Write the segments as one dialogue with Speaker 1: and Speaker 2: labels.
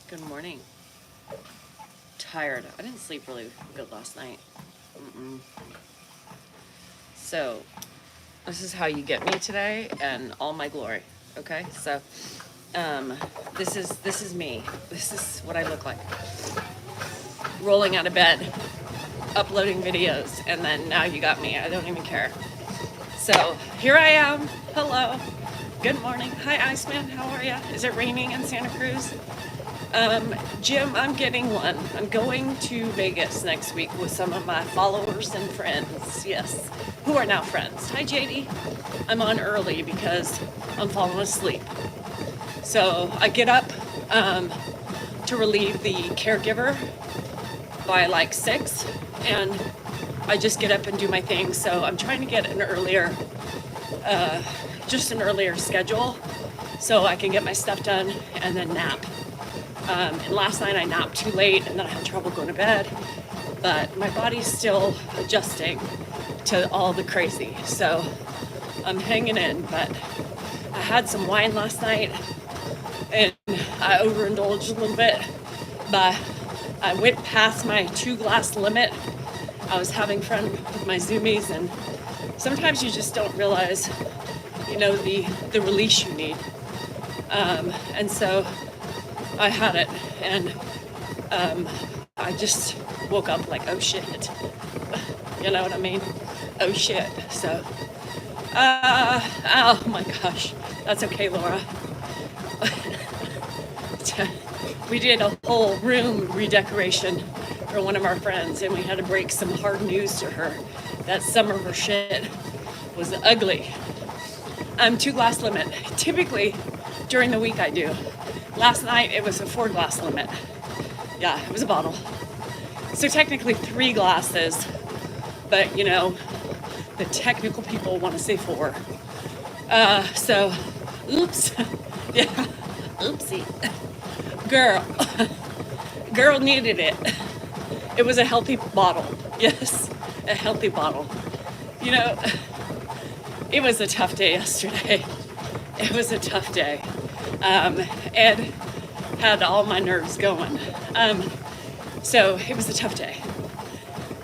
Speaker 1: Good morning. Tired. I didn't sleep really good last night. So, this is how you get me today and all my glory. Okay? So, this is me. This is what I look like. Rolling out of bed, uploading videos, and then now you got me. I don't even care. So, here I am. Hello. Good morning. Hi, Iceman. How are you? Is it raining in Santa Cruz? Jim, I'm getting one. I'm going to Vegas next week with some of my followers and friends. Yes, who are now friends. Hi, JD. I'm on early because I'm falling asleep. So I get up to relieve the caregiver by like 6, and I just get up and do my thing. So I'm trying to get an earlier schedule so I can get my stuff done and then nap. And last night I napped too late and then I had trouble going to bed, but my body's still adjusting to all the crazy. So I'm hanging in, but I had some wine last night and I overindulged a little bit, but I went past my 2-glass limit. I was having fun with my Zoomies, and sometimes you just don't realize, the release you need. And so I had it, and I just woke up like, oh shit. You know what I mean? Oh shit. So, oh my gosh. That's okay, Laura. We did a whole room redecoration for one of our friends, and we had to break some hard news to her that some of her shit was ugly. 2-glass limit. Typically, during the week I do. Last night it was a 4-glass limit. Yeah, it was a bottle. So technically 3 glasses, but the technical people want to say 4. So, oops. Yeah, oopsie. Girl needed it. It was a healthy bottle. Yes, a healthy bottle. It was a tough day yesterday. It was a tough day. Ed had all my nerves going. So it was a tough day.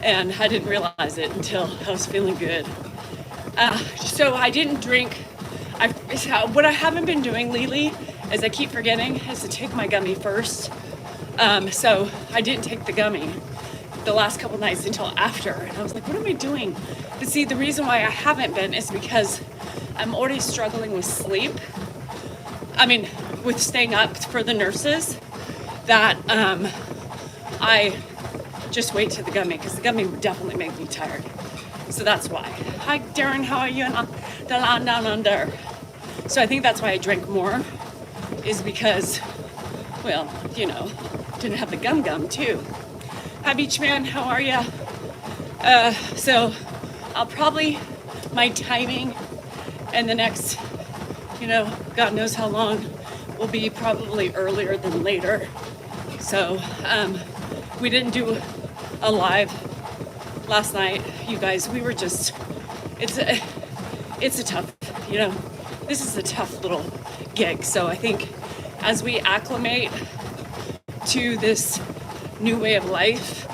Speaker 1: And I didn't realize it until I was feeling good. So I didn't drink. What I haven't been doing lately is I keep forgetting is to take my gummy first. So I didn't take the gummy the last couple nights until after. And I was like, what am I doing? But see, the reason why I haven't been is because I'm already struggling with sleep. With staying up for the nurses, that I just wait to the gummy, because the gummy would definitely make me tired. So that's why. Hi, Darren, how are you? And the land down under. So I think that's why I drank more, is because, didn't have the gum too. Hi, Beach Man, how are you? So I'll probably, my timing and the next, God knows how long, will be probably earlier than later. So we didn't do a live last night, you guys. We were just, it's a tough, this is a tough little gig. So I think as we acclimate to this new way of life,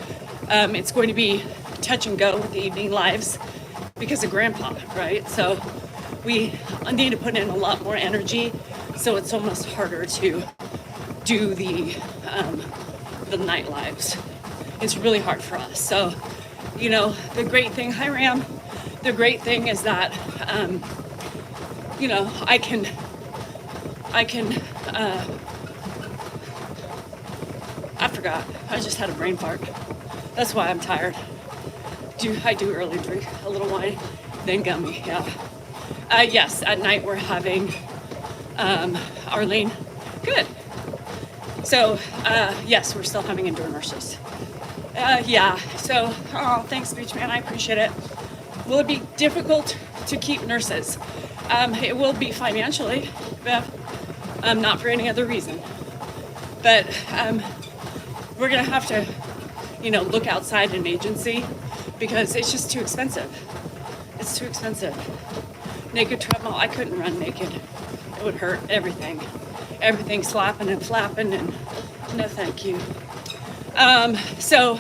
Speaker 1: it's going to be touch and go with the evening lives because of Grandpa, right? So we need to put in a lot more energy, so it's almost harder to do the night lives. It's really hard for us. So, the great thing, hi Ram, the great thing is that, I can, I forgot, I just had a brain fart. That's why I'm tired. I do early drink a little wine, then gummy, yeah. Yes, at night we're having Arlene. Good. So, yes, we're still having indoor nurses. Yeah, so, thanks, Beach Man, I appreciate it. Will it be difficult to keep nurses? It will be financially, Bev, not for any other reason. But we're going to have to, look outside an agency because it's just too expensive. It's too expensive. Naked treadmill, I couldn't run naked. It would hurt everything. Everything slapping and flapping and No, thank you. So,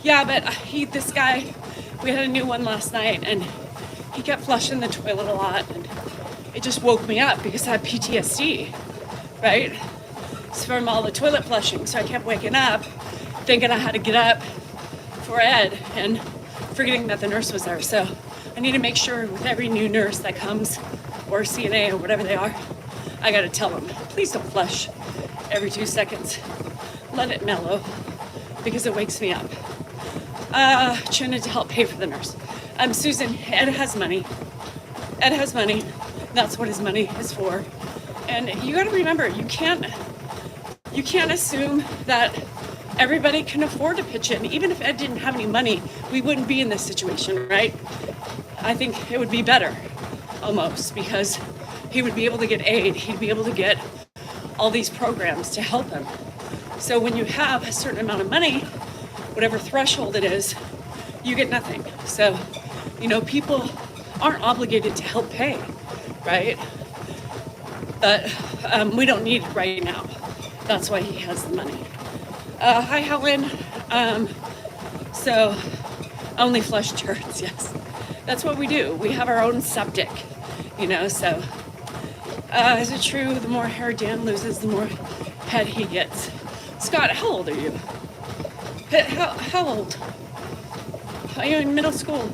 Speaker 1: yeah, but this guy, we had a new one last night, and he kept flushing the toilet a lot, and it just woke me up because I had PTSD, right? It's from all the toilet flushing, so I kept waking up, thinking I had to get up for Ed, and forgetting that the nurse was there. So I need to make sure with every new nurse that comes, or CNA or whatever they are, I gotta tell them, please don't flush every 2 seconds. Let it mellow, because it wakes me up. Trying to help pay for the nurse. Susan, Ed has money. Ed has money. That's what his money is for. And you gotta remember, you can't assume that everybody can afford to pitch in. Even if Ed didn't have any money, we wouldn't be in this situation, right? I think it would be better, almost, because he would be able to get aid. He'd be able to get all these programs to help him. So when you have a certain amount of money, whatever threshold it is, you get nothing. So, people aren't obligated to help pay, right? But we don't need it right now. That's why he has the money. Hi, Helen. So, only flush turds, yes. That's what we do. We have our own septic, so. Is it true the more hair Dan loses, the more head he gets? Scott, how old are you? How old? Are you in middle school?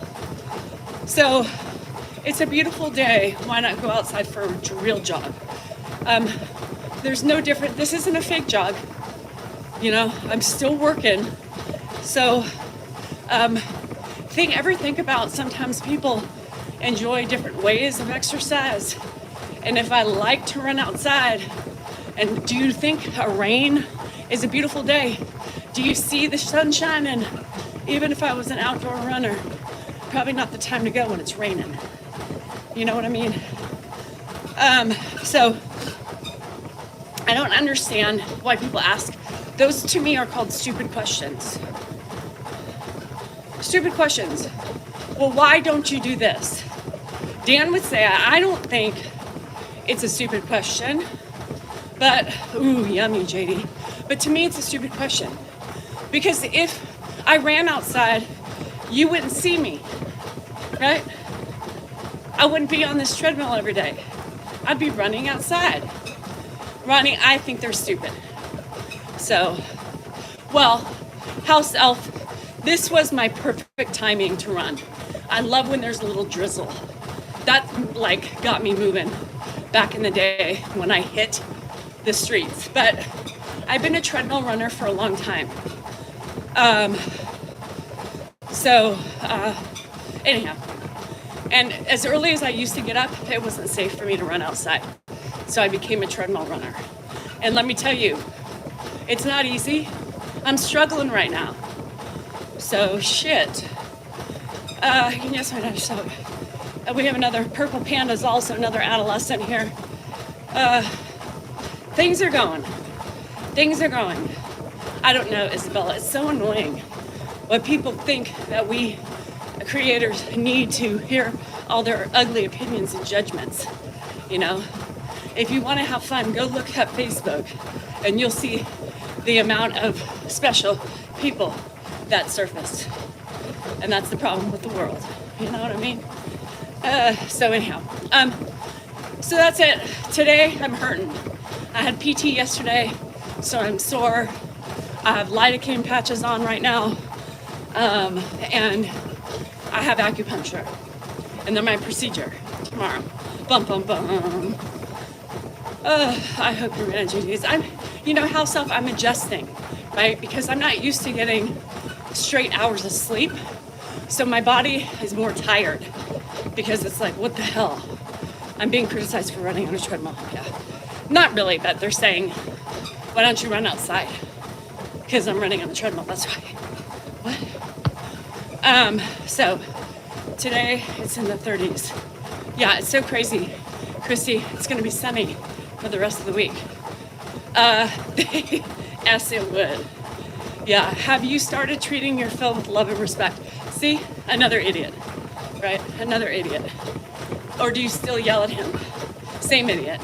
Speaker 1: So, it's a beautiful day. Why not go outside for a real jog? There's no different. This isn't a fake jog. I'm still working. So, ever think about sometimes people enjoy different ways of exercise. And if I like to run outside, and do you think a rain is a beautiful day? Do you see the sun shining? Even if I was an outdoor runner, probably not the time to go when it's raining. You know what I mean? So I don't understand why people ask. Those to me are called stupid questions. Stupid questions. Well, why don't you do this? Dan would say, I don't think it's a stupid question, but, ooh, yummy, JD. But to me, it's a stupid question. Because if I ran outside, you wouldn't see me, right? I wouldn't be on this treadmill every day. I'd be running outside. Ronnie, I think they're stupid. So, well, house elf, this was my perfect timing to run. I love when there's a little drizzle. That, got me moving back in the day when I hit the streets. But I've been a treadmill runner for a long time. Anyhow. And as early as I used to get up, it wasn't safe for me to run outside. So I became a treadmill runner. And let me tell you, it's not easy. I'm struggling right now. So, shit. Yes, I know. So, we have another Purple Panda's also another adolescent here. Things are going. I don't know, Isabella. It's so annoying when people think that we creators need to hear all their ugly opinions and judgments. If you want to have fun, go look at Facebook and you'll see the amount of special people that surface. And that's the problem with the world. You know what I mean? So that's it. Today I'm hurting. I had PT yesterday, so I'm sore. I have lidocaine patches on right now, and I have acupuncture, and then my procedure tomorrow. Bum bum bum. I hope you're managing these. House elf, I'm adjusting, right? Because I'm not used to getting straight hours of sleep, so my body is more tired. Because it's like, what the hell? I'm being criticized for running on a treadmill. Yeah. Not really, but they're saying, why don't you run outside? Because I'm running on the treadmill, that's why. What? So today it's in the 30s. Yeah, it's so crazy. Christy, it's gonna be sunny for the rest of the week. Yes, it would. Yeah, have you started treating your Phil with love and respect? See, another idiot. Right? Another idiot. Or do you still yell at him? Same idiot.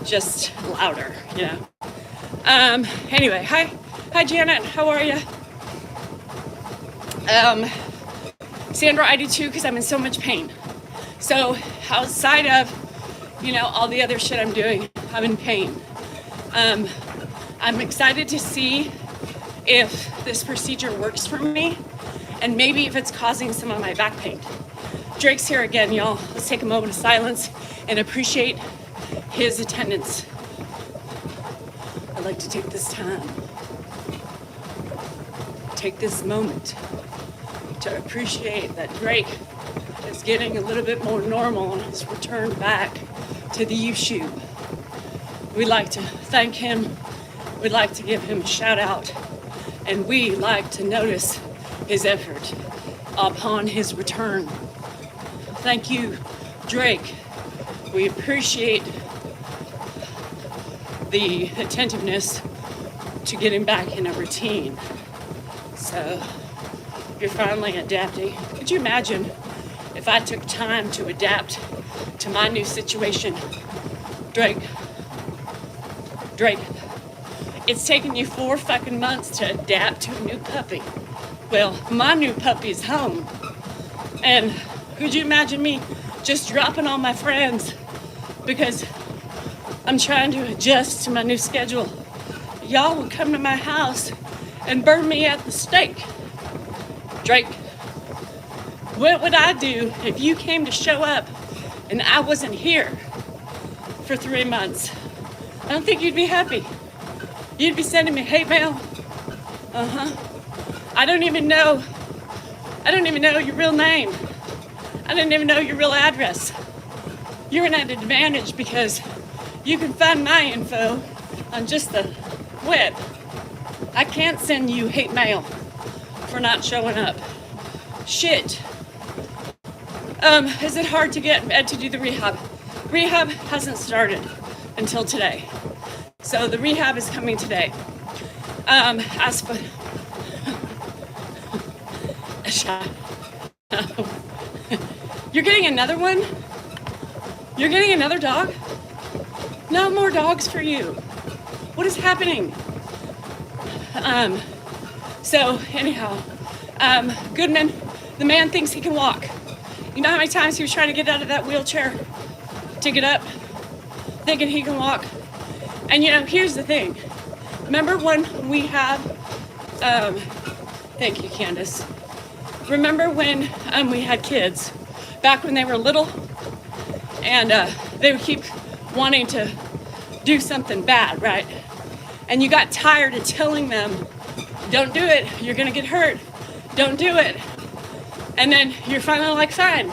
Speaker 1: Just louder, Anyway, hi Janet, how are you? Sandra, I do too, because I'm in so much pain. So outside of, all the other shit I'm doing, I'm in pain. I'm excited to see if this procedure works for me, and maybe if it's causing some of my back pain. Drake's here again, y'all. Let's take a moment of silence and appreciate his attendance. I'd like to take this time, take this moment to appreciate that Drake is getting a little bit more normal on his return back to the YouTube. We'd like to thank him. We'd like to give him a shout out. And we like to notice his effort upon his return. Thank you, Drake. We appreciate the attentiveness to getting back in a routine. So you're finally adapting. Could you imagine if I took time to adapt to my new situation? Drake, it's taken you 4 fucking months to adapt to a new puppy. Well, my new puppy's home. And could you imagine me just dropping all my friends because I'm trying to adjust to my new schedule? Y'all would come to my house and burn me at the stake. Drake, what would I do if you came to show up and I wasn't here for 3 months? I don't think you'd be happy. You'd be sending me hate mail. I don't even know your real name. I didn't even know your real address. You're at an advantage because you can find my info on just the web. I can't send you hate mail for not showing up. Shit. Is it hard to get Ed to do the rehab? Rehab hasn't started until today. So the rehab is coming today. As for you're getting another one? You're getting another dog? No more dogs for you. What is happening? So anyhow, Goodman, the man thinks he can walk. You know how many times he was trying to get out of that wheelchair to get up, thinking he can walk? And here's the thing. Remember when we had, thank you, Candace. Remember when we had kids, back when they were little, and they would keep wanting to do something bad, right? And you got tired of telling them, don't do it, you're gonna get hurt, don't do it. And then you're finally like, fine,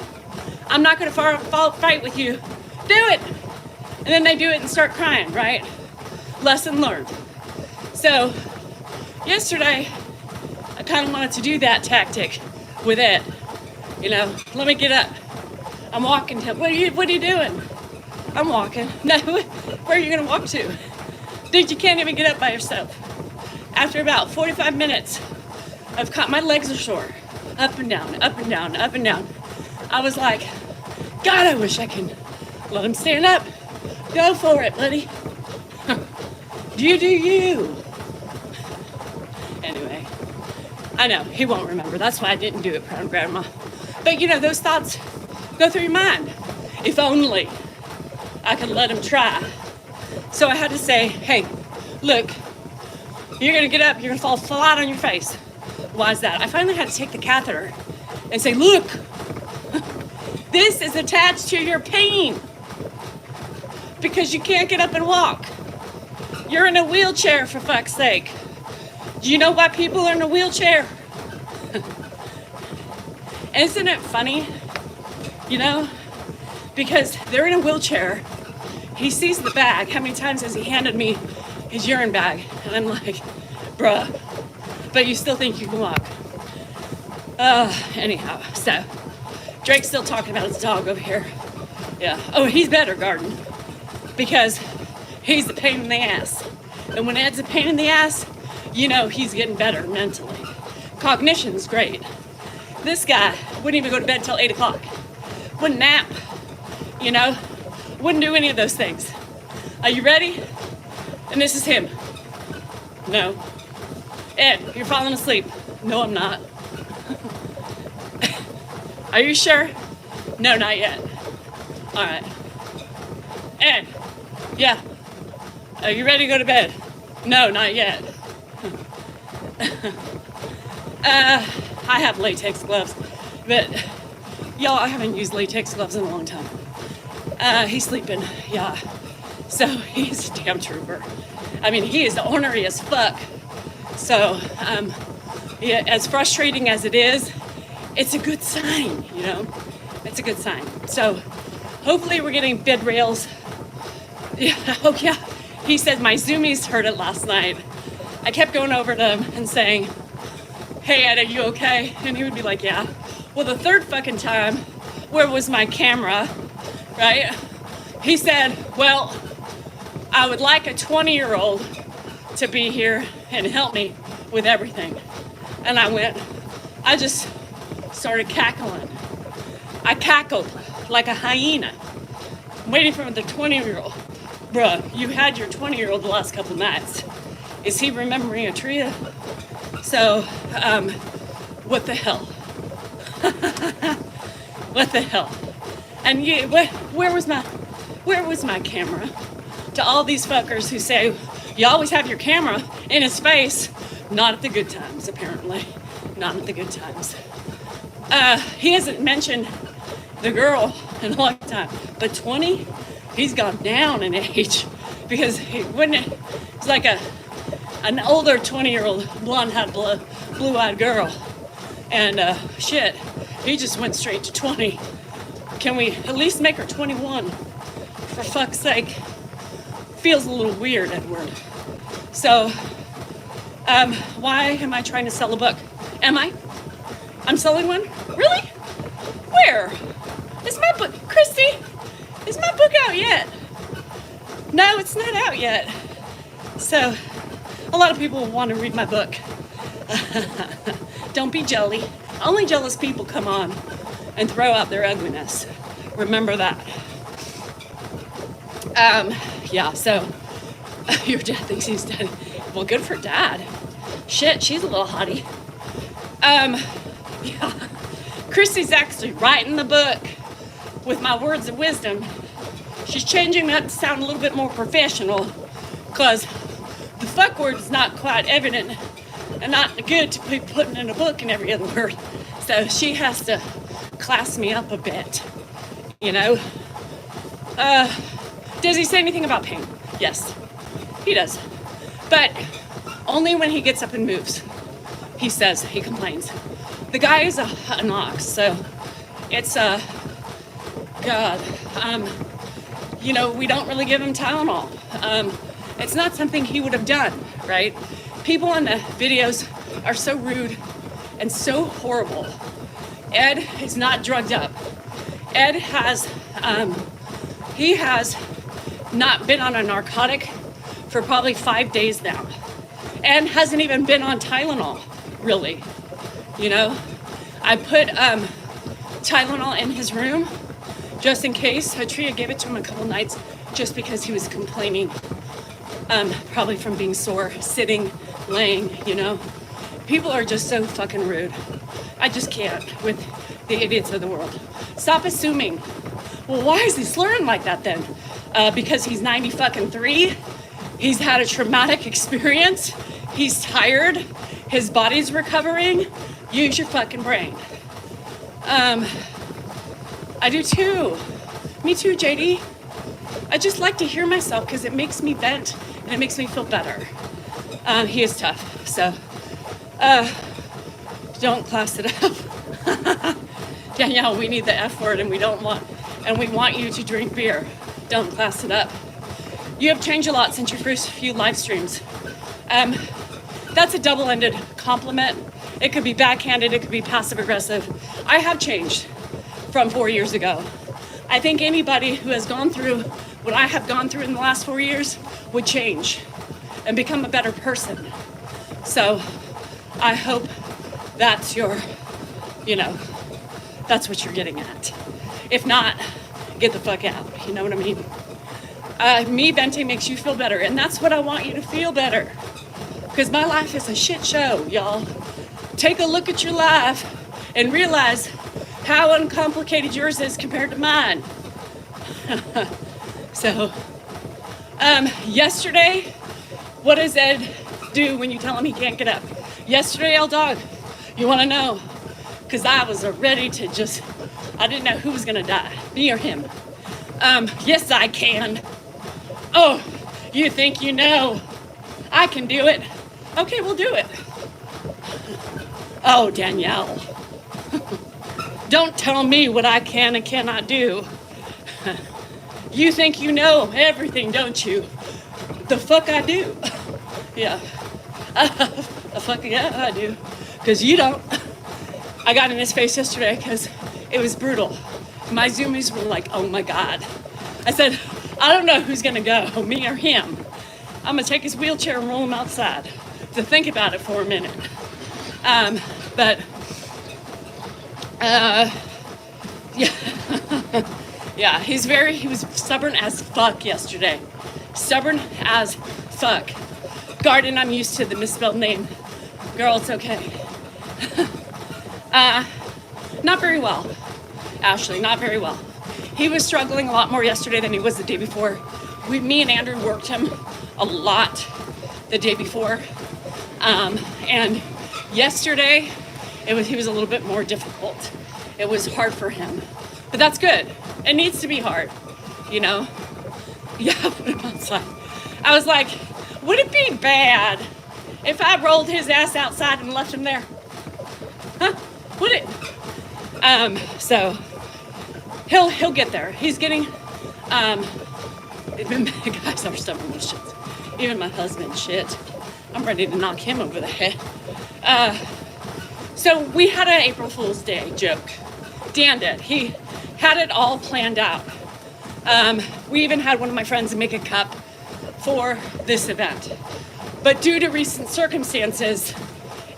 Speaker 1: I'm not gonna fight with you, do it. And then they do it and start crying, right? Lesson learned. So yesterday, I kind of wanted to do that tactic with Ed. Let me get up. I'm walking to him. What are you doing? I'm walking. No, where are you gonna walk to? Dude, you can't even get up by yourself. After about 45 minutes, my legs are sore. Up and down, up and down, up and down. I was like, God, I wish I could let him stand up. Go for it, buddy. You do you. Anyway, I know, he won't remember. That's why I didn't do it, Proud Grandma. But those thoughts go through your mind. If only I could let him try. So I had to say, hey, look, you're gonna get up, you're gonna fall flat on your face. Why is that? I finally had to take the catheter and say, look, this is attached to your pain because you can't get up and walk. You're in a wheelchair, for fuck's sake. Do you know why people are in a wheelchair? Isn't it funny? Because they're in a wheelchair. He sees the bag. How many times has he handed me his urine bag? And I'm like, bruh, but you still think you can walk. Anyhow, so Drake's still talking about his dog over here. Yeah. Oh, he's better, Garden, because he's a pain in the ass. And when Ed's a pain in the ass, he's getting better mentally. Cognition's great. This guy wouldn't even go to bed till 8 o'clock. Wouldn't nap, wouldn't do any of those things. Are you ready? And this is him. No. Ed, you're falling asleep. No, I'm not. Are you sure? No, not yet. All right. Ed, yeah. Are you ready to go to bed? No, not yet. I have latex gloves, but y'all, I haven't used latex gloves in a long time. He's sleeping, yeah. So he's a damn trooper. I mean, he is ornery as fuck. So, yeah, as frustrating as it is, it's a good sign, you know? It's a good sign. So, hopefully we're getting bed rails. Yeah, oh yeah, he said my zoomies heard it last night. I kept going over to him and saying, hey Ed, are you okay? And he would be like, yeah. Well, the third fucking time, where was my camera, right? He said, well, I would like a 20-year-old to be here and help me with everything. And I just started cackling. I cackled like a hyena, waiting for the 20-year-old. Bruh, you had your 20-year-old the last couple nights. Is he remembering a trio? So, what the hell? What the hell? And you, where was my camera? To all these fuckers who say, you always have your camera in his face. Not at the good times, apparently. Not at the good times. He hasn't mentioned the girl in a long time, but 20, he's gone down in age because it's like an older 20-year-old blonde-haired, blue-eyed girl, and shit, he just went straight to 20. Can we at least make her 21? For fuck's sake. Feels a little weird, Edward. So, why am I trying to sell a book? Am I? I'm selling one? Really? Where? Is my book, Christy? Is my book out yet? No, it's not out yet. So, a lot of people want to read my book. Don't be jelly. Only jealous people come on and throw out their ugliness. Remember that. Yeah, so your dad thinks he's dead. Well, good for dad. Shit, she's a little hottie. Yeah. Christy's actually writing the book with my words of wisdom. She's changing that to sound a little bit more professional because the fuck word is not quite evident and not good to be putting in a book in every other word. So she has to class me up a bit, you know? Does he say anything about pain? Yes, he does. But only when he gets up and moves. He says, he complains. The guy is an ox, so it's God. You know, we don't really give him Tylenol. It's not something he would have done, right? People on the videos are so rude and so horrible. Ed is not drugged up. Ed has, he has not been on a narcotic for probably 5 days now. And hasn't even been on Tylenol, really. You know, I put Tylenol in his room just in case. Hatria gave it to him a couple nights just because he was complaining, probably from being sore, sitting, laying, you know. People are just so fucking rude. I just can't with the idiots of the world. Stop assuming. Well, why is he slurring like that then? Because he's 93. He's had a traumatic experience. He's tired. His body's recovering. Use your fucking brain. I do too. Me too, JD. I just like to hear myself because it makes me vent and it makes me feel better. He is tough, so don't class it up. Danielle, we need the F word and we want you to drink beer. Don't class it up. You have changed a lot since your first few live streams. That's a double-ended compliment. It could be backhanded, it could be passive-aggressive. I have changed from 4 years ago. I think anybody who has gone through what I have gone through in the last 4 years would change and become a better person. So I hope that's your, you know, that's what you're getting at. If not, get the fuck out, you know what I mean? Me venting makes you feel better, and that's what I want you to feel better. Because my life is a shit show, y'all. Take a look at your life and realize how uncomplicated yours is compared to mine. So, yesterday, what does Ed do when you tell him he can't get up? Yesterday, old dog, you want to know? Because I was ready to just, I didn't know who was going to die, me or him. Yes, I can. Oh, you think you know? I can do it. Okay, we'll do it. Oh, Danielle. Don't tell me what I can and cannot do. You think you know everything, don't you? The fuck I do. Yeah. The fuck yeah, I do. Because you don't. I got in his face yesterday because it was brutal. My Zoomies were like, oh my God. I said, I don't know who's going to go, me or him. I'm going to take his wheelchair and roll him outside to think about it for a minute. Yeah. Yeah, he was stubborn as fuck yesterday. Stubborn as fuck. Garden, I'm used to the misspelled name. Girl, it's okay. Not very well. Ashley, not very well. He was struggling a lot more yesterday than he was the day before. Me and Andrew worked him a lot the day before. And yesterday, he was a little bit more difficult. It was hard for him. But that's good. It needs to be hard, you know? Yeah, put him outside. I was like, would it be bad if I rolled his ass outside and left him there? Huh? Would it? So he'll get there. He's getting, even guys are stubborn with shit. Even my husband, shit. I'm ready to knock him over the head. So we had an April Fool's Day joke. Dan did. He had it all planned out. We even had one of my friends make a cup for this event. But due to recent circumstances,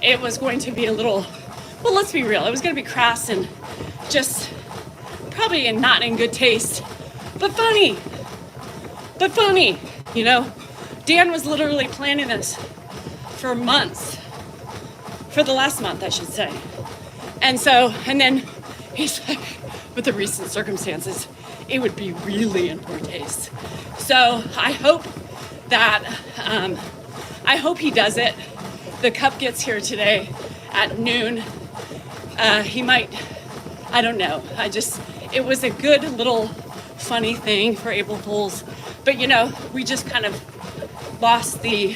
Speaker 1: it was going to be a little, well, let's be real, it was going to be crass and just probably not in good taste, but funny, you know? Dan was literally planning this for months, for the last month, I should say. And then he's like, with the recent circumstances, it would be really in poor taste. So I hope he does it. The cup gets here today at noon. He might, I don't know. It was a good little funny thing for April Fools. But you know, we just kind of lost the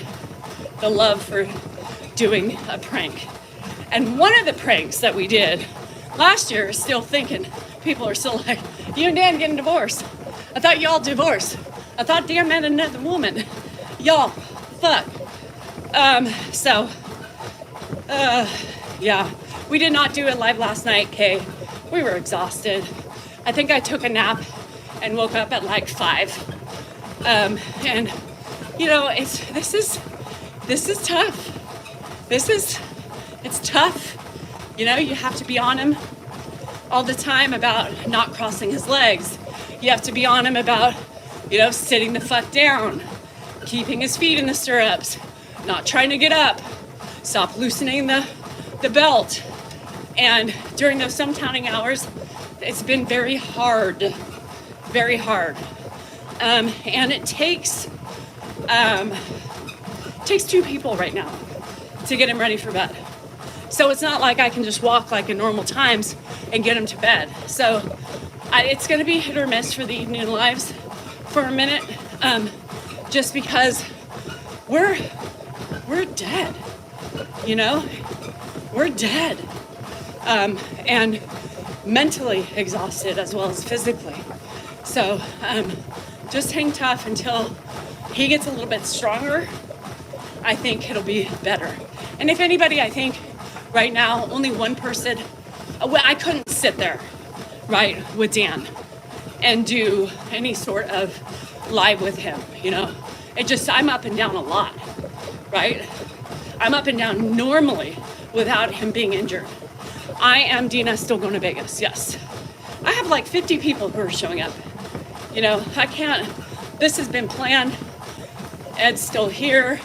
Speaker 1: love for doing a prank. And one of the pranks that we did last year is still thinking, people are still like, you and Dan getting divorced. I thought y'all divorced. I thought Dan met another woman. Y'all, fuck. Yeah, we did not do it live last night, Kay. We were exhausted. I think I took a nap and woke up at like 5. And you know, this is tough. It's tough. You know, you have to be on him all the time about not crossing his legs. You have to be on him about, you know, sitting the fuck down, keeping his feet in the stirrups, not trying to get up, stop loosening the belt. And during those some counting hours, it's been very hard. And it takes 2 people right now to get him ready for bed. So it's not like I can just walk like in normal times and get him to bed. So it's going to be hit or miss for the evening lives for a minute, just because we're dead, you know? We're dead, and mentally exhausted as well as physically. So just hang tough until he gets a little bit stronger. I think it'll be better. And if anybody, I think right now, only one person, well, I couldn't sit there, right, with Dan and do any sort of live with him, you know? I'm up and down a lot, right? I'm up and down normally without him being injured. I am Dina, still going to Vegas, yes. I have like 50 people who are showing up. You know, this has been planned. Ed's still here.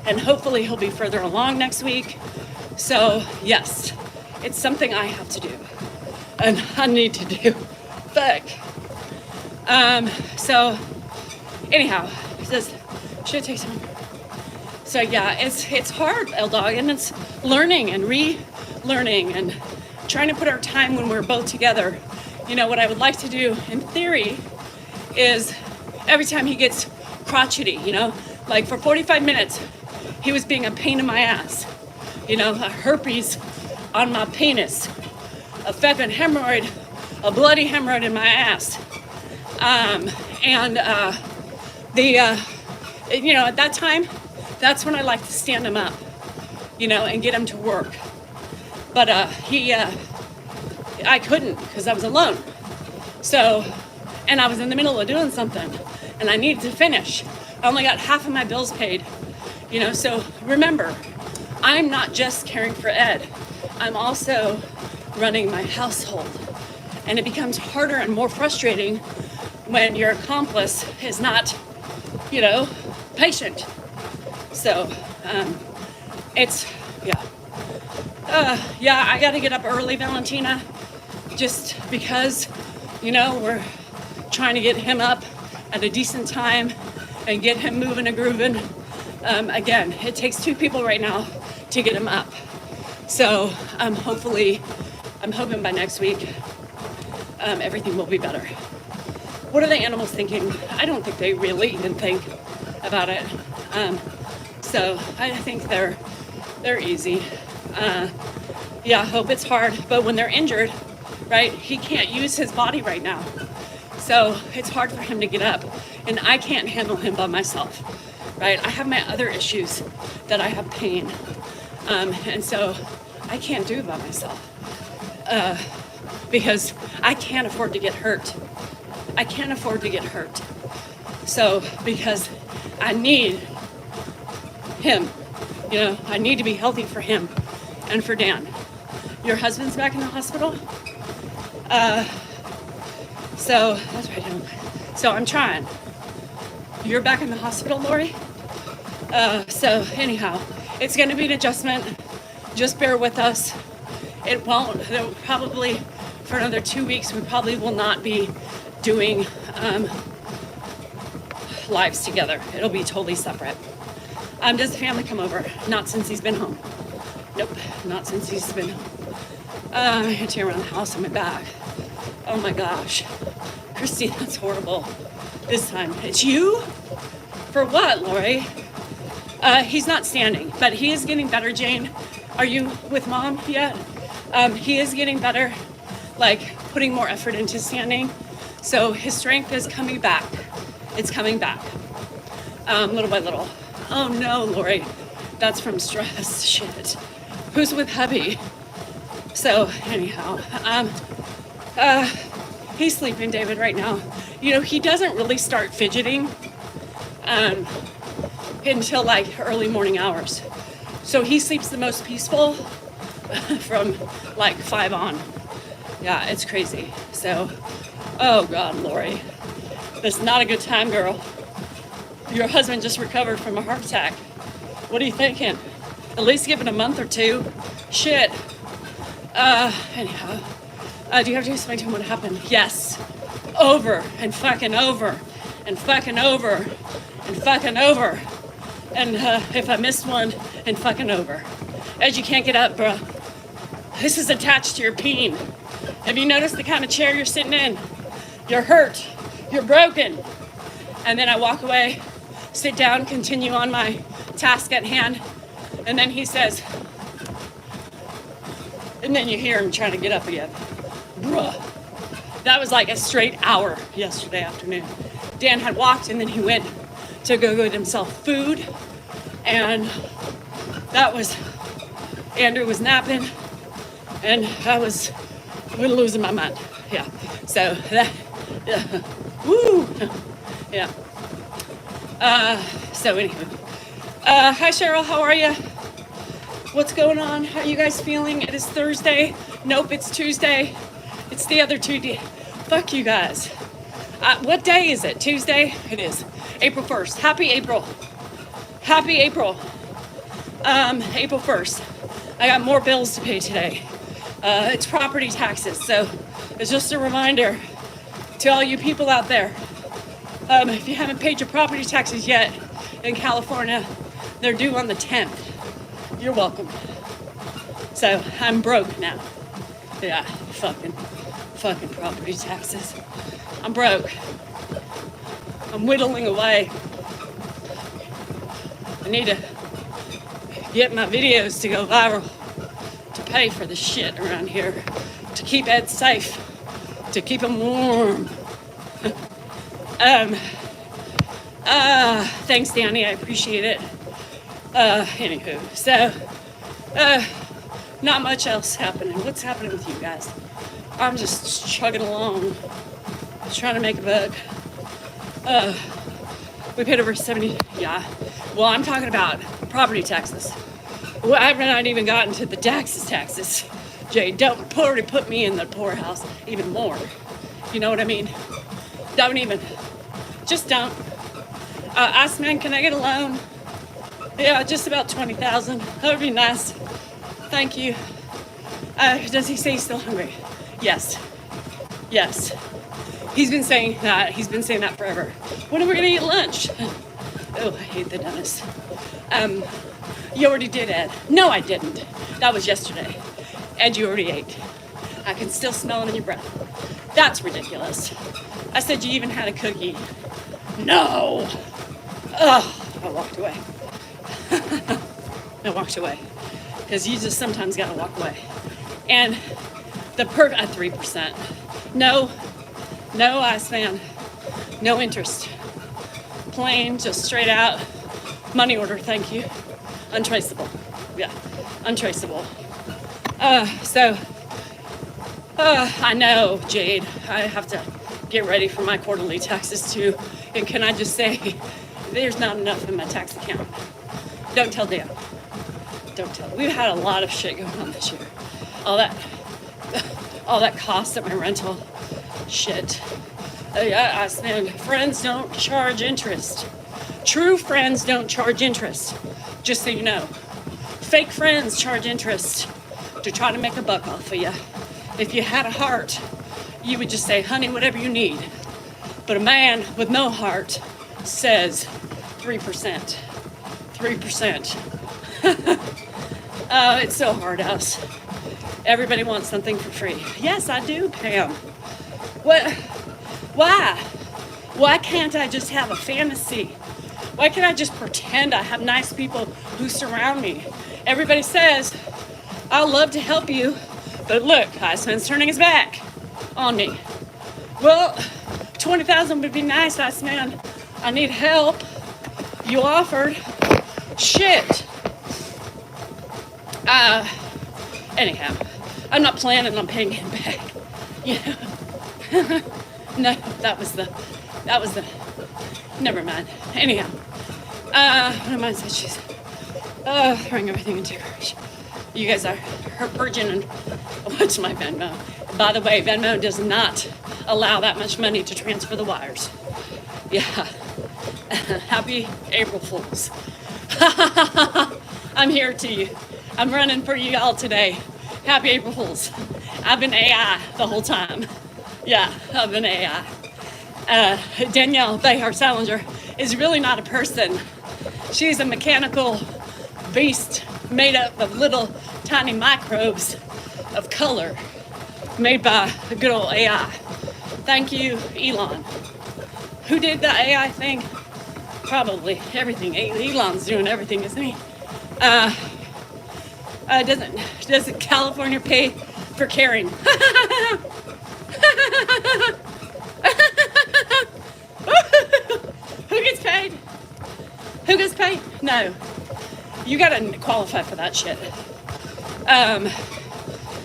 Speaker 1: and hopefully he'll be further along next week. So yes, it's something I have to do and I need to do. Fuck. So anyhow, he says, should take some. So yeah, it's hard, L-Dog, and it's learning and relearning and trying to put our time when we're both together. You know, what I would like to do in theory is every time he gets crotchety, you know, like for 45 minutes, he was being a pain in my ass. You know, a herpes on my penis, a fucking hemorrhoid, a bloody hemorrhoid in my ass. You know, at that time, that's when I like to stand him up, you know, and get him to work. But I couldn't because I was alone. So, and I was in the middle of doing something and I needed to finish. I only got half of my bills paid, you know, so remember, I'm not just caring for Ed. I'm also running my household. And it becomes harder and more frustrating when your accomplice is not, you know, patient. So, it's, yeah. Yeah, I gotta get up early, Valentina, just because, you know, we're trying to get him up at a decent time and get him moving and grooving. Again, it takes two people right now to get him up. So, I'm hoping by next week, everything will be better. What are the animals thinking? I don't think they really even think about it. So I think they're easy. Yeah, I hope it's hard, but when they're injured, right, he can't use his body right now. So it's hard for him to get up, and I can't handle him by myself, right? I have my other issues that I have pain, and so I can't do it by myself because I can't afford to get hurt. I can't afford to get hurt. So because I need him, you know, I need to be healthy for him and for Dan. Your husband's back in the hospital? So that's what I'm doing. So I'm trying. You're back in the hospital, Lori? So anyhow, it's gonna be an adjustment. Just bear with us. It probably for another 2 weeks, we probably will not be doing lives together. It'll be totally separate. Does the family come over? Not since he's been home. Nope, not since he's been home. I had to around the house on my back. Oh my gosh. Christy, that's horrible. This time. It's you? For what, Lori? He's not standing, but he is getting better, Jane. Are you with mom yet? He is getting better, like putting more effort into standing. So his strength is coming back. It's coming back, little by little. Oh no, Lori, that's from stress. Shit. Who's with hubby? So anyhow, he's sleeping, David, right now. You know, he doesn't really start fidgeting until like early morning hours. So he sleeps the most peaceful from like 5 on. Yeah, it's crazy. So, oh God, Lori, it's not a good time, girl. Your husband just recovered from a heart attack. What are you thinking? At least give it a month or 2. Shit. Anyhow, do you have to explain to him what happened? Yes. Over and fucking over and fucking over and fucking over. And if I missed one, and fucking over. Ed, you can't get up, bro. This is attached to your peen. Have you noticed the kind of chair you're sitting in? You're hurt. You're broken. And then I walk away, sit down, continue on my task at hand. And then he says, and then you hear him trying to get up again. Bruh. That was like a straight hour yesterday afternoon. Dan had walked and then he went to go get himself food. And that was, Andrew was napping and I was losing my mind. Yeah. So that, woo. Yeah. So anyway. Hi Cheryl, how are you? What's going on? How are you guys feeling? It is Thursday. Nope, it's Tuesday. It's the other 2 days. Fuck you guys. What day is it? Tuesday? It is. April 1st. Happy April. Happy April. April 1st. I got more bills to pay today. It's property taxes, so it's just a reminder to all you people out there. If you haven't paid your property taxes yet in California, they're due on the 10th. You're welcome. So I'm broke now. Yeah, fucking property taxes. I'm broke. I'm whittling away. I need to get my videos to go viral to pay for the shit around here, to keep Ed safe, to keep him warm. Thanks, Danny. I appreciate it. Anywho, so not much else happening. What's happening with you guys? I'm just chugging along, trying to make a buck. We paid over 70. Yeah. Well, I'm talking about property taxes. Well, I haven't not even gotten to the taxes. Jay, don't already put me in the poorhouse even more. You know what I mean? Don't even. Just don't. Ask man, can I get a loan? Yeah, just about 20,000. That would be nice. Thank you. Does he say he's still hungry? Yes. Yes. He's been saying that. He's been saying that forever. When are we gonna eat lunch? Oh, I hate the dentist. You already did, Ed. No, I didn't. That was yesterday. Ed, you already ate. I can still smell it in your breath. That's ridiculous. I said you even had a cookie. No. Oh, I walked away. I walked away. Because you just sometimes gotta walk away. And the at 3%. No, Iceman. No interest. Plain, just straight out. Money order, thank you. Untraceable. Yeah, untraceable. I know, Jade, I have to get ready for my quarterly taxes too. And can I just say, there's not enough in my tax account. Don't tell Dan. Don't tell. We've had a lot of shit going on this year. All that cost at my rental. Shit. Yeah, I stand. Friends don't charge interest. True friends don't charge interest. Just so you know. Fake friends charge interest to try to make a buck off of you. If you had a heart, you would just say, honey, whatever you need. But a man with no heart says 3%. 3%. It's so hard, us. Everybody wants something for free. Yes, I do, Pam. What? Why? Why can't I just have a fantasy? Why can't I just pretend I have nice people who surround me? Everybody says, I'll love to help you, but look, Iceman's turning his back on me. Well, 20,000 would be nice, Iceman. I need help. You offered. Shit. Anyhow, I'm not planning on paying him back. You know? No, that was the, never mind. Anyhow, what am I saying? She's, throwing everything into garbage. You guys are her purging and what's my Venmo? By the way, Venmo does not allow that much money to transfer the wires. Yeah. Happy April Fools. I'm here to you. I'm running for you all today. Happy April Fools. I've been AI the whole time. Yeah, I've been AI. Danielle Behar Salinger is really not a person. She's a mechanical beast made up of little tiny microbes of color made by a good old AI. Thank you, Elon. Who did the AI thing? Probably everything. Elon's doing everything, isn't he? Doesn't California pay for caring? Who gets paid? Who gets paid? No. You gotta qualify for that shit.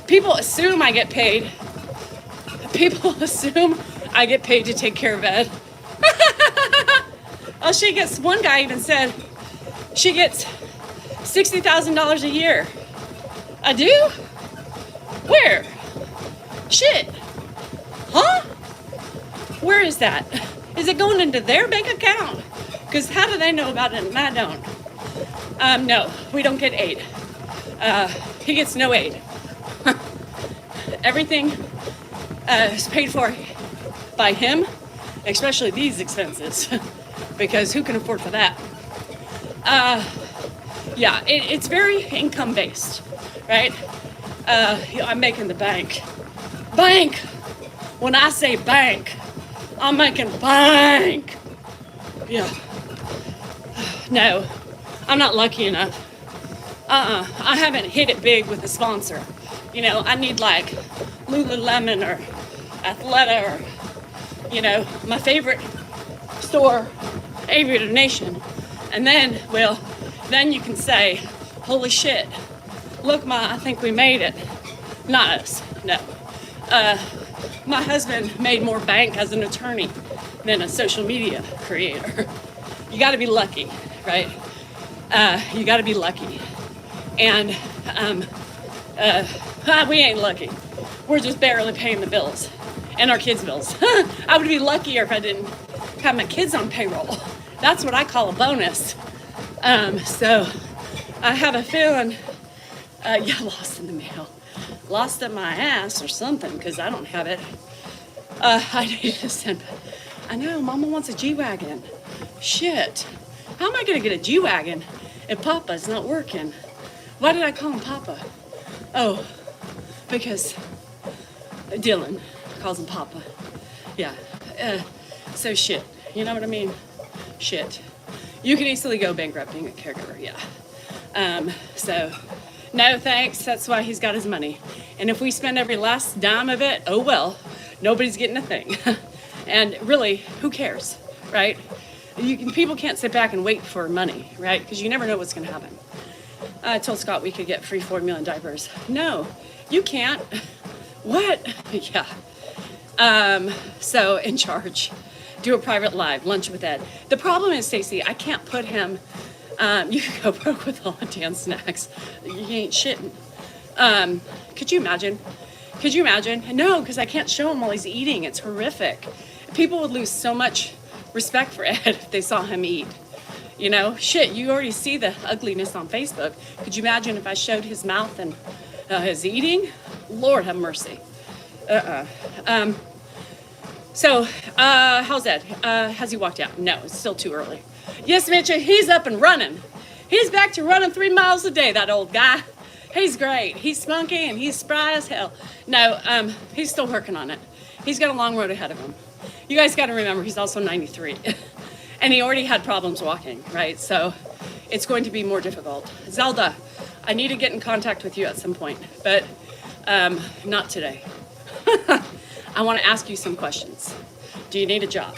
Speaker 1: People assume I get paid. People assume I get paid to take care of Ed. Oh, she gets, one guy even said, she gets $60,000 a year. I do? Where? Shit. Huh? Where is that? Is it going into their bank account? Because how do they know about it and I don't? No, we don't get aid. He gets no aid. Everything is paid for by him, especially these expenses, because who can afford for that? Yeah, it's very income based, right? I'm making the bank. Bank! When I say bank, I'm making bank! Yeah. No, I'm not lucky enough. I haven't hit it big with a sponsor. You know, I need like Lululemon or Athleta or, you know, my favorite store, Aviator Nation. And then, well, then you can say, holy shit, look, Ma, I think we made it. Not us, no. My husband made more bank as an attorney than a social media creator. You gotta be lucky, right? You gotta be lucky. And we ain't lucky. We're just barely paying the bills and our kids' bills. I would be luckier if I didn't have my kids on payroll. That's what I call a bonus. So I have a feeling, yeah, lost in the mail. Lost in my ass or something, because I don't have it. I need to send, I know, Mama wants a G-Wagon. Shit. How am I going to get a G-Wagon if Papa's not working? Why did I call him Papa? Oh, because Dylan calls him Papa. Yeah. So shit. You know what I mean? Shit. You can easily go bankrupt being a caregiver, yeah. So, no thanks. That's why he's got his money. And if we spend every last dime of it, oh well, nobody's getting a thing. And really, who cares, right? People can't sit back and wait for money, right? Because you never know what's going to happen. I told Scott we could get free formula and diapers. No, you can't. What? Yeah. So in charge. Do a private live, lunch with Ed. The problem is, Stacey, I can't put him, you could go broke with all the damn snacks. You ain't shitting. Could you imagine? Could you imagine? No, because I can't show him while he's eating. It's horrific. People would lose so much respect for Ed if they saw him eat. You know, shit, you already see the ugliness on Facebook. Could you imagine if I showed his mouth and his eating? Lord have mercy. So, how's Ed? Has he walked out? No, it's still too early. Yes, Mitch, he's up and running. He's back to running 3 miles a day, that old guy. He's great. He's spunky and he's spry as hell. No, he's still working on it. He's got a long road ahead of him. You guys got to remember, he's also 93. And he already had problems walking, right? So it's going to be more difficult. Zelda, I need to get in contact with you at some point, but not today. I want to ask you some questions. Do you need a job?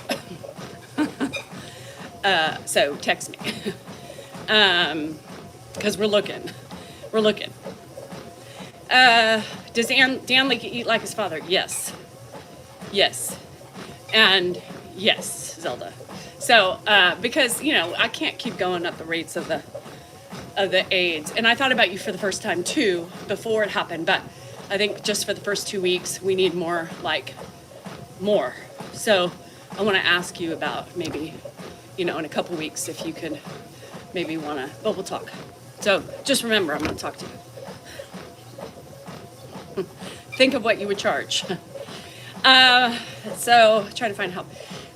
Speaker 1: So text me. Because we're looking. We're looking. Does Dan eat like his father? Yes. Yes. And yes, Zelda. So, because, you know, I can't keep going up the rates of the AIDS. And I thought about you for the first time, too, before it happened. But I think just for the first 2 weeks, we need more. So I want to ask you about maybe, you know, in a couple weeks, if you could maybe want to, but we'll talk. So just remember, I'm going to talk to you. Think of what you would charge. So try to find help.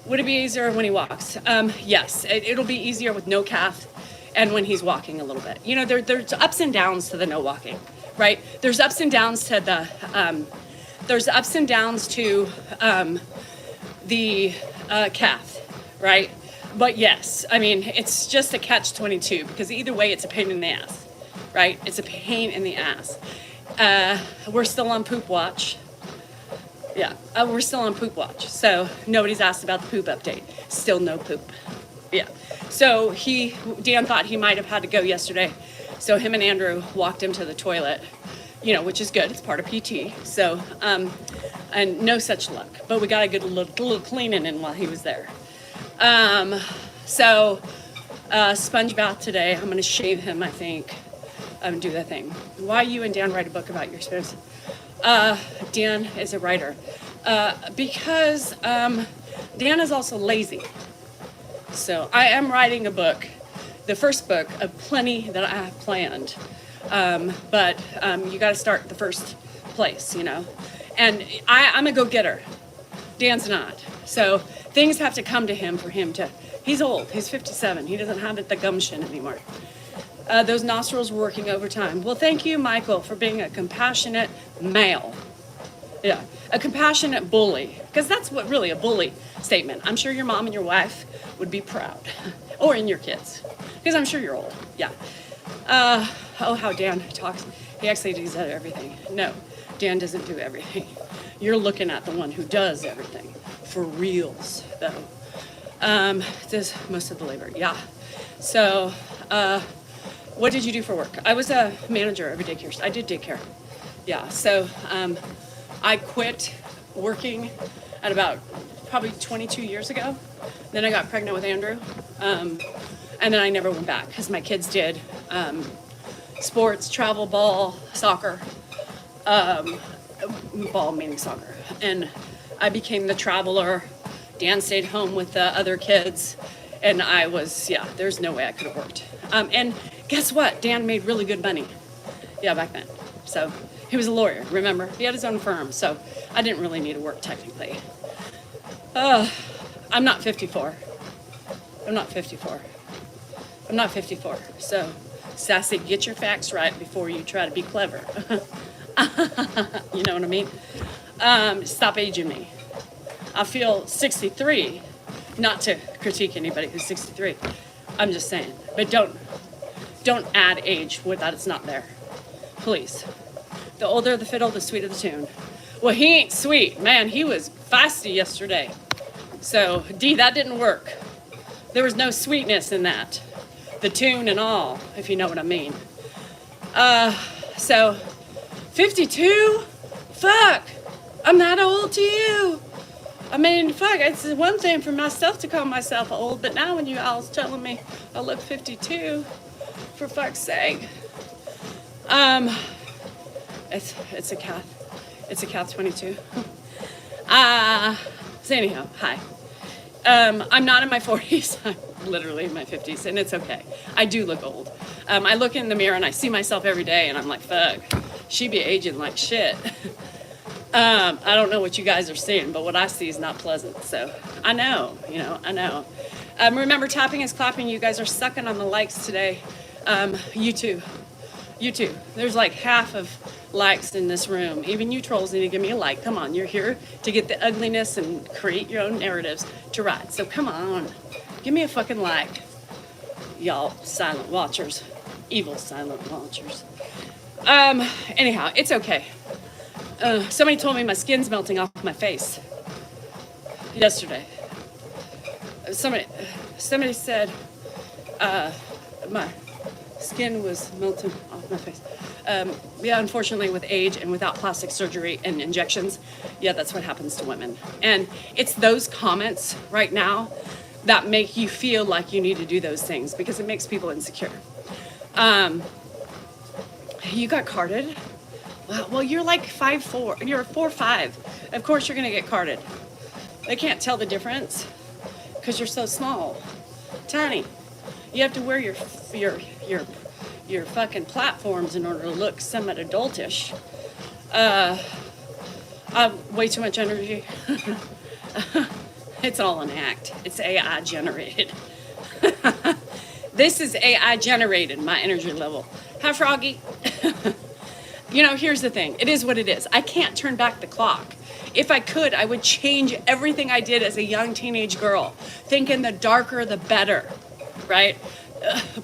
Speaker 1: Would it be easier when he walks? Yes, it'll be easier with no cath and when he's walking a little bit. You know, there's ups and downs to the no walking, right? There's ups and downs to the, the cath, right? But yes, I mean, it's just a catch-22 because either way, it's a pain in the ass, right? It's a pain in the ass. We're still on poop watch. Yeah, we're still on poop watch. So nobody's asked about the poop update. Still no poop. Yeah. So Dan thought he might have had to go yesterday. So him and Andrew walked him to the toilet, you know, which is good. It's part of PT. So, and no such luck. But we got a good little cleaning in while he was there. So, sponge bath today. I'm going to shave him, I think. Do that thing. Why you and Dan write a book about your experience? Dan is a writer. Because Dan is also lazy. So I am writing a book the first book of plenty that I have planned. But you got to start the first place, you know. And I'm a go-getter. Dan's not. So things have to come to him for him to, he's old, he's 57. He doesn't have the gumption anymore. Those nostrils were working overtime. Well, thank you, Michael, for being a compassionate male. Yeah, a compassionate bully, because that's what really a bully statement. I'm sure your mom and your wife would be proud, or in your kids, because I'm sure you're old. Yeah. Oh, how Dan talks. He actually does everything. No, Dan doesn't do everything. You're looking at the one who does everything, for reals, though. Does most of the labor, yeah. So, what did you do for work? I was a manager of a daycare. I did daycare. Yeah, so I quit working at about probably 22 years ago. Then I got pregnant with Andrew. And then I never went back because my kids did sports, travel ball, soccer. Ball meaning soccer. And I became the traveler. Dan stayed home with the other kids. And I was, yeah, there's no way I could have worked. And guess what? Dan made really good money. Yeah, back then. So he was a lawyer, remember? He had his own firm, so I didn't really need to work technically. I'm not 54. I'm not 54. I'm not 54. So, sassy, get your facts right before you try to be clever. You know what I mean? Stop aging me. I feel 63. Not to critique anybody who's 63. I'm just saying. But don't add age without it's not there. Please. The older the fiddle, the sweeter the tune. Well, he ain't sweet. Man, he was feisty yesterday. So, D, that didn't work. There was no sweetness in that. The tune and all, if you know what I mean. So, 52? Fuck. I'm that old to you. I mean, fuck, it's one thing for myself to call myself old, but now when you all telling me I look 52, for fuck's sake. It's a cat. It's a cat 22. So anyhow, hi. I'm not in my 40s. I'm literally in my 50s, and it's okay. I do look old. I look in the mirror and I see myself every day, and I'm like, fuck, she be aging like shit. I don't know what you guys are seeing, but what I see is not pleasant. So I know, I know. Remember, tapping is clapping. You guys are sucking on the likes today. YouTube. There's like half of likes in this room. Even you trolls need to give me a like. Come on, you're here to get the ugliness and create your own narratives to write. So come on, give me a fucking like. Y'all silent watchers. Evil silent watchers. Anyhow, it's okay. Somebody told me my skin's melting off my face yesterday. Somebody said my skin was melting off my face. Yeah, unfortunately, with age and without plastic surgery and injections, yeah, that's what happens to women. And it's those comments right now that make you feel like you need to do those things because it makes people insecure. You got carded? Well, you're like 5'4". You're 4'5". Of course you're gonna get carded. They can't tell the difference because you're so small, tiny. You have to wear your fucking platforms in order to look somewhat adultish. I have way too much energy. It's all an act. It's AI generated. This is AI generated, my energy level. Hi, Froggy. Here's the thing. It is what it is. I can't turn back the clock. If I could, I would change everything I did as a young teenage girl, thinking the darker, the better, right?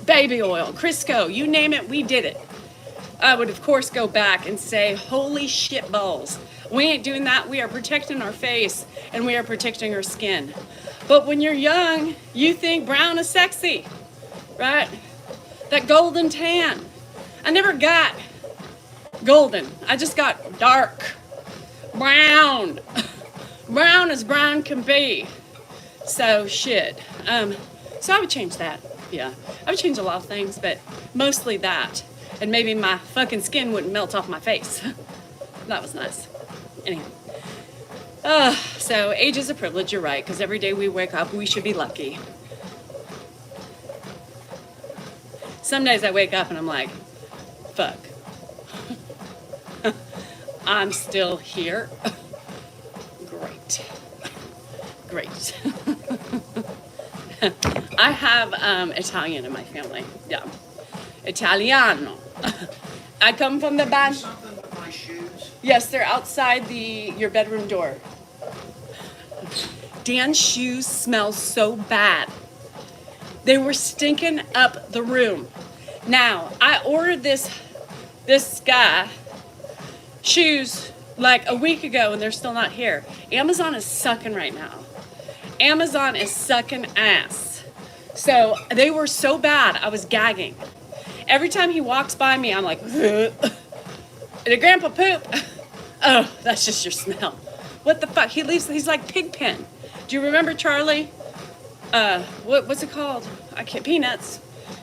Speaker 1: Baby oil, Crisco, you name it, we did it. I would, of course, go back and say, holy shit balls. We ain't doing that. We are protecting our face and we are protecting our skin. But when you're young, you think brown is sexy, right? That golden tan. I never got golden. I just got dark. Brown. Brown as brown can be. So, shit. So I would change that. Yeah. I would change a lot of things, but mostly that. And maybe my fucking skin wouldn't melt off my face. That was nice. Anyway. So age is a privilege, you're right, because every day we wake up, we should be lucky. Some days I wake up and I'm like, fuck. I'm still here. Great. Great. I have Italian in my family. Yeah. Italiano. I come from the band.
Speaker 2: Something with my shoes.
Speaker 1: Yes, they're outside your bedroom door. Dan's shoes smell so bad. They were stinking up the room. Now, I ordered this guy shoes like a week ago and they're still not here. Amazon is sucking right now. Amazon is sucking ass. So they were so bad, I was gagging. Every time he walks by me, I'm like, did Grandpa poop? Oh, that's just your smell. What the fuck? He's like Pigpen. Do you remember Charlie? What's it called? I can't, Peanuts.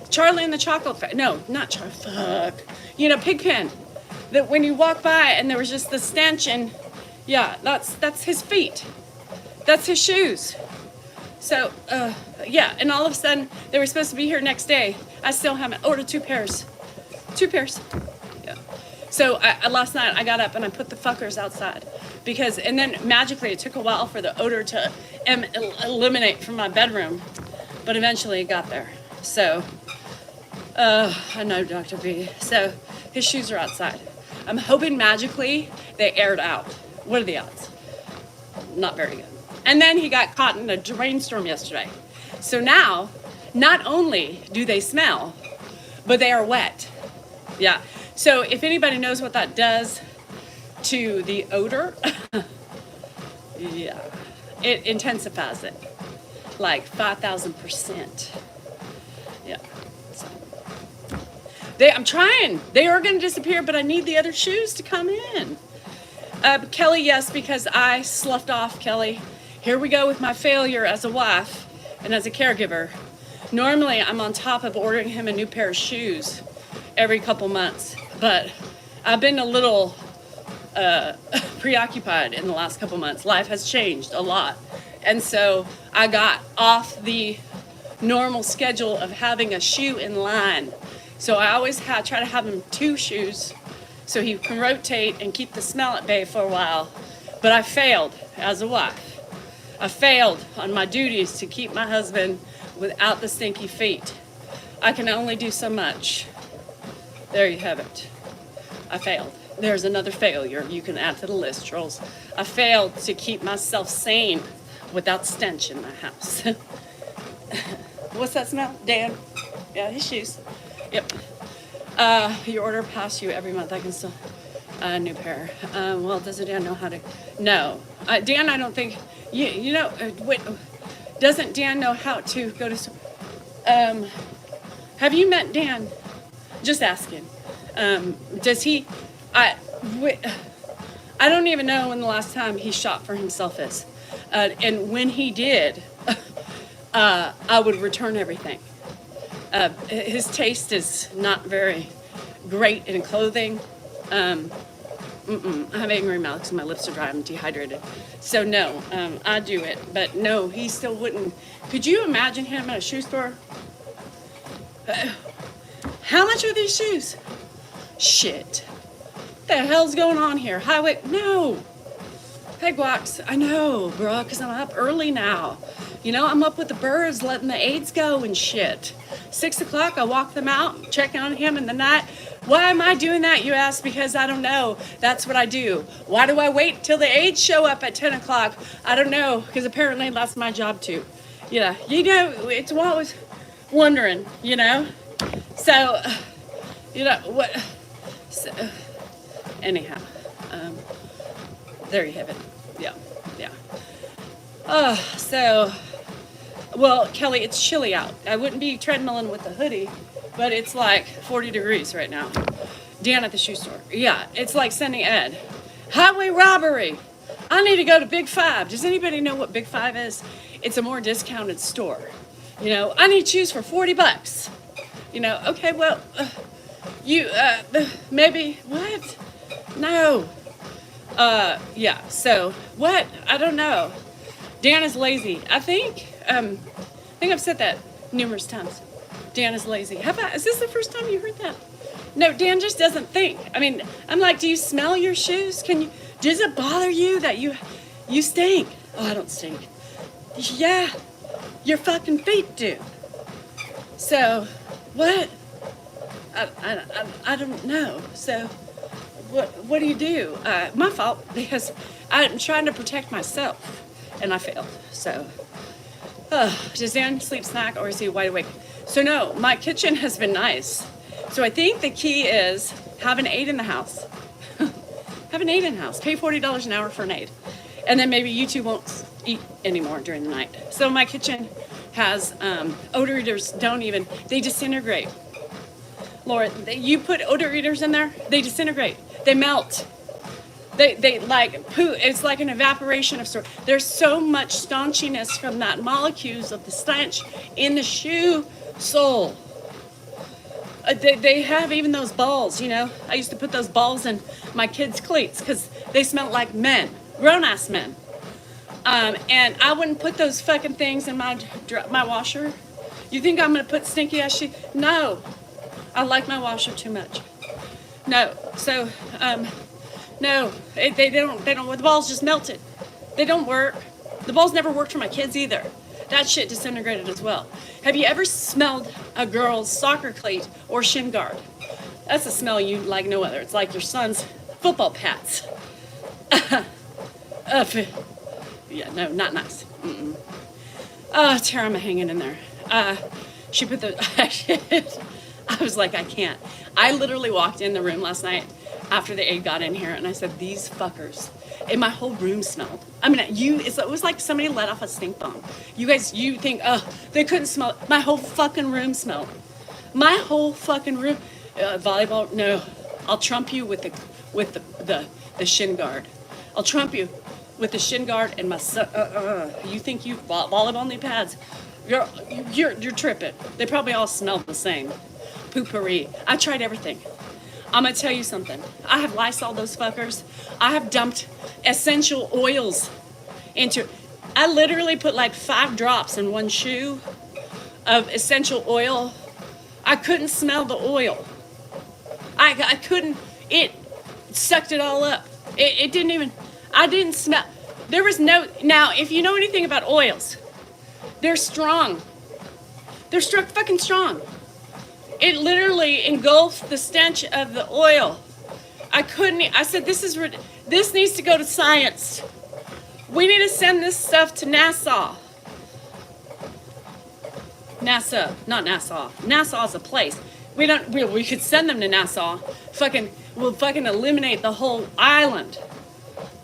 Speaker 1: Charlie and the Chocolate Factory. No, not Charlie. Fuck. You know, Pigpen. That when you walk by and there was just the stench and, yeah, that's his feet. That's his shoes. So, yeah, and all of a sudden, they were supposed to be here next day. I still haven't ordered 2 pairs. 2 pairs. Yeah. So, last night, I got up and I put the fuckers outside. And then magically, it took a while for the odor to eliminate from my bedroom. But eventually, it got there. So, I know Dr. B. So, his shoes are outside. I'm hoping magically they aired out. What are the odds? Not very good. And then he got caught in a rainstorm yesterday. So now, not only do they smell, but they are wet. Yeah. So if anybody knows what that does to the odor, yeah, it intensifies it like 5,000%. Yeah. So I'm trying. They are going to disappear, but I need the other shoes to come in. Kelly, yes, because I sloughed off Kelly. Here we go with my failure as a wife and as a caregiver. Normally, I'm on top of ordering him a new pair of shoes every couple months, but I've been a little preoccupied in the last couple months. Life has changed a lot. And so I got off the normal schedule of having a shoe in line. So I always try to have him 2 shoes so he can rotate and keep the smell at bay for a while. But I failed as a wife. I failed on my duties to keep my husband without the stinky feet. I can only do so much. There you have it. I failed. There's another failure you can add to the list, trolls. I failed to keep myself sane without stench in my house. What's that smell? Dan? Yeah, his shoes. Yep. Your order passed you every month. I can still a new pair. Well, doesn't Dan know how to? No, Dan. I don't think you know. Wait, doesn't Dan know how to go to? Have you met Dan? Just asking. Does he? I don't even know when the last time he shot for himself is, and when he did, I would return everything. His taste is not very great in clothing. I have angry mouth because my lips are dry. I'm dehydrated. So no, I do it. But no, he still wouldn't. Could you imagine him at a shoe store? How much are these shoes? Shit. What the hell's going on here? Highway? No. Peg walks. I know, bro, because I'm up early now. You know, I'm up with the birds, letting the aides go and shit. 6 o'clock, I walk them out, checking on him in the night. Why am I doing that, you ask? Because I don't know. That's what I do. Why do I wait till the aides show up at 10 o'clock? I don't know, because apparently that's my job too. Yeah, you know, it's what I was wondering, you know? So, you know, what? So, anyhow, there you have it. Yeah. Well, Kelly, it's chilly out. I wouldn't be treadmilling with a hoodie, but it's like 40 degrees right now. Dan at the shoe store. Yeah, it's like sending Ed. Highway robbery. I need to go to Big Five. Does anybody know what Big Five is? It's a more discounted store. You know, I need shoes for $40. You know, okay, well, maybe, what? No. Yeah, so, what? I don't know. Dan is lazy. I think I've said that numerous times. Dan is lazy. Is this the first time you heard that? No, Dan just doesn't think. I mean, I'm like, do you smell your shoes? Does it bother you that you stink? Oh, I don't stink. Yeah, your fucking feet do. So, what? I don't know. So, what do you do? My fault, because I'm trying to protect myself, and I failed. So, does Dan sleep snack, or is he wide awake? So no, my kitchen has been nice. So I think the key is have an aide in the house. Have an aide in the house. Pay $40 an hour for an aide. And then maybe you two won't eat anymore during the night. So my kitchen has odor eaters. They disintegrate. Laura, you put odor eaters in there, they disintegrate. They melt. They like poo. It's like an evaporation of sort. There's so much staunchiness from that molecules of the stench in the shoe sole. They have even those balls, you know. I used to put those balls in my kids' cleats because they smelled like men, grown-ass men. And I wouldn't put those fucking things in my washer. You think I'm gonna put stinky ass shoes? No, I like my washer too much. No, so no, they don't. The balls just melted. They don't work. The balls never worked for my kids either. That shit disintegrated as well. Have you ever smelled a girl's soccer cleat or shin guard? That's a smell you like no other. It's like your son's football pads. Yeah, no, not nice. Oh, Tara, I'm hanging in there. She put the... I was like, I can't. I literally walked in the room last night after the aide got in here, and I said, these fuckers. And my whole room smelled. I mean, it was like somebody let off a stink bomb. You guys, you think, oh, they couldn't smell it. My whole fucking room smelled. My whole fucking room. Volleyball, no. I'll trump you with the shin guard. I'll trump you with the shin guard and my son. You think you volleyball knee pads? You're tripping. They probably all smell the same. Poopery. I tried everything. I'm gonna tell you something. I have Lysol those fuckers. I have dumped essential oils into. I literally put like 5 drops in one shoe of essential oil. I couldn't smell the oil. I couldn't. It sucked it all up. It didn't even. I didn't smell. There was no. Now, if you know anything about oils, they're strong. They're fucking strong. It literally engulfed the stench of the oil. I said, this needs to go to science. We need to send this stuff to NASA. Not Nassau. Nassau is a place. We could send them to Nassau. We'll fucking eliminate the whole island.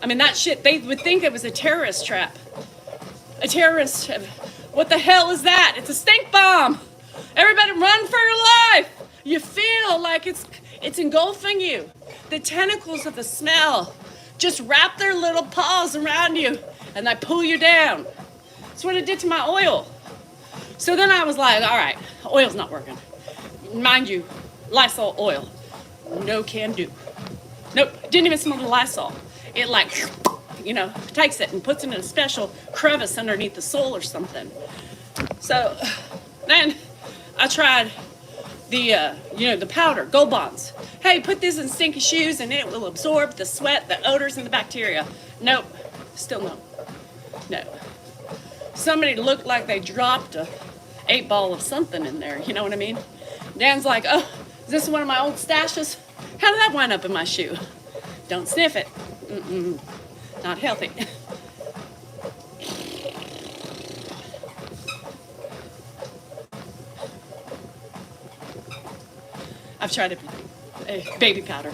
Speaker 1: I mean, that shit, they would think it was a terrorist trap. What the hell is that? It's a stink bomb. Everybody run for your life. You feel like it's engulfing you. The tentacles of the smell just wrap their little paws around you and they pull you down. That's what it did to my oil. So then I was like, all right, oil's not working. Mind you, Lysol oil, no can do. Nope, didn't even smell the Lysol. It takes it and puts it in a special crevice underneath the sole or something. So then I tried the powder, Gold Bonds. Hey, put this in stinky shoes and it will absorb the sweat, the odors, and the bacteria. Nope, still no. Somebody looked like they dropped a 8-ball of something in there, you know what I mean? Dan's like, oh, is this one of my old stashes? How did that wind up in my shoe? Don't sniff it. Not healthy. I've tried everything. Baby powder,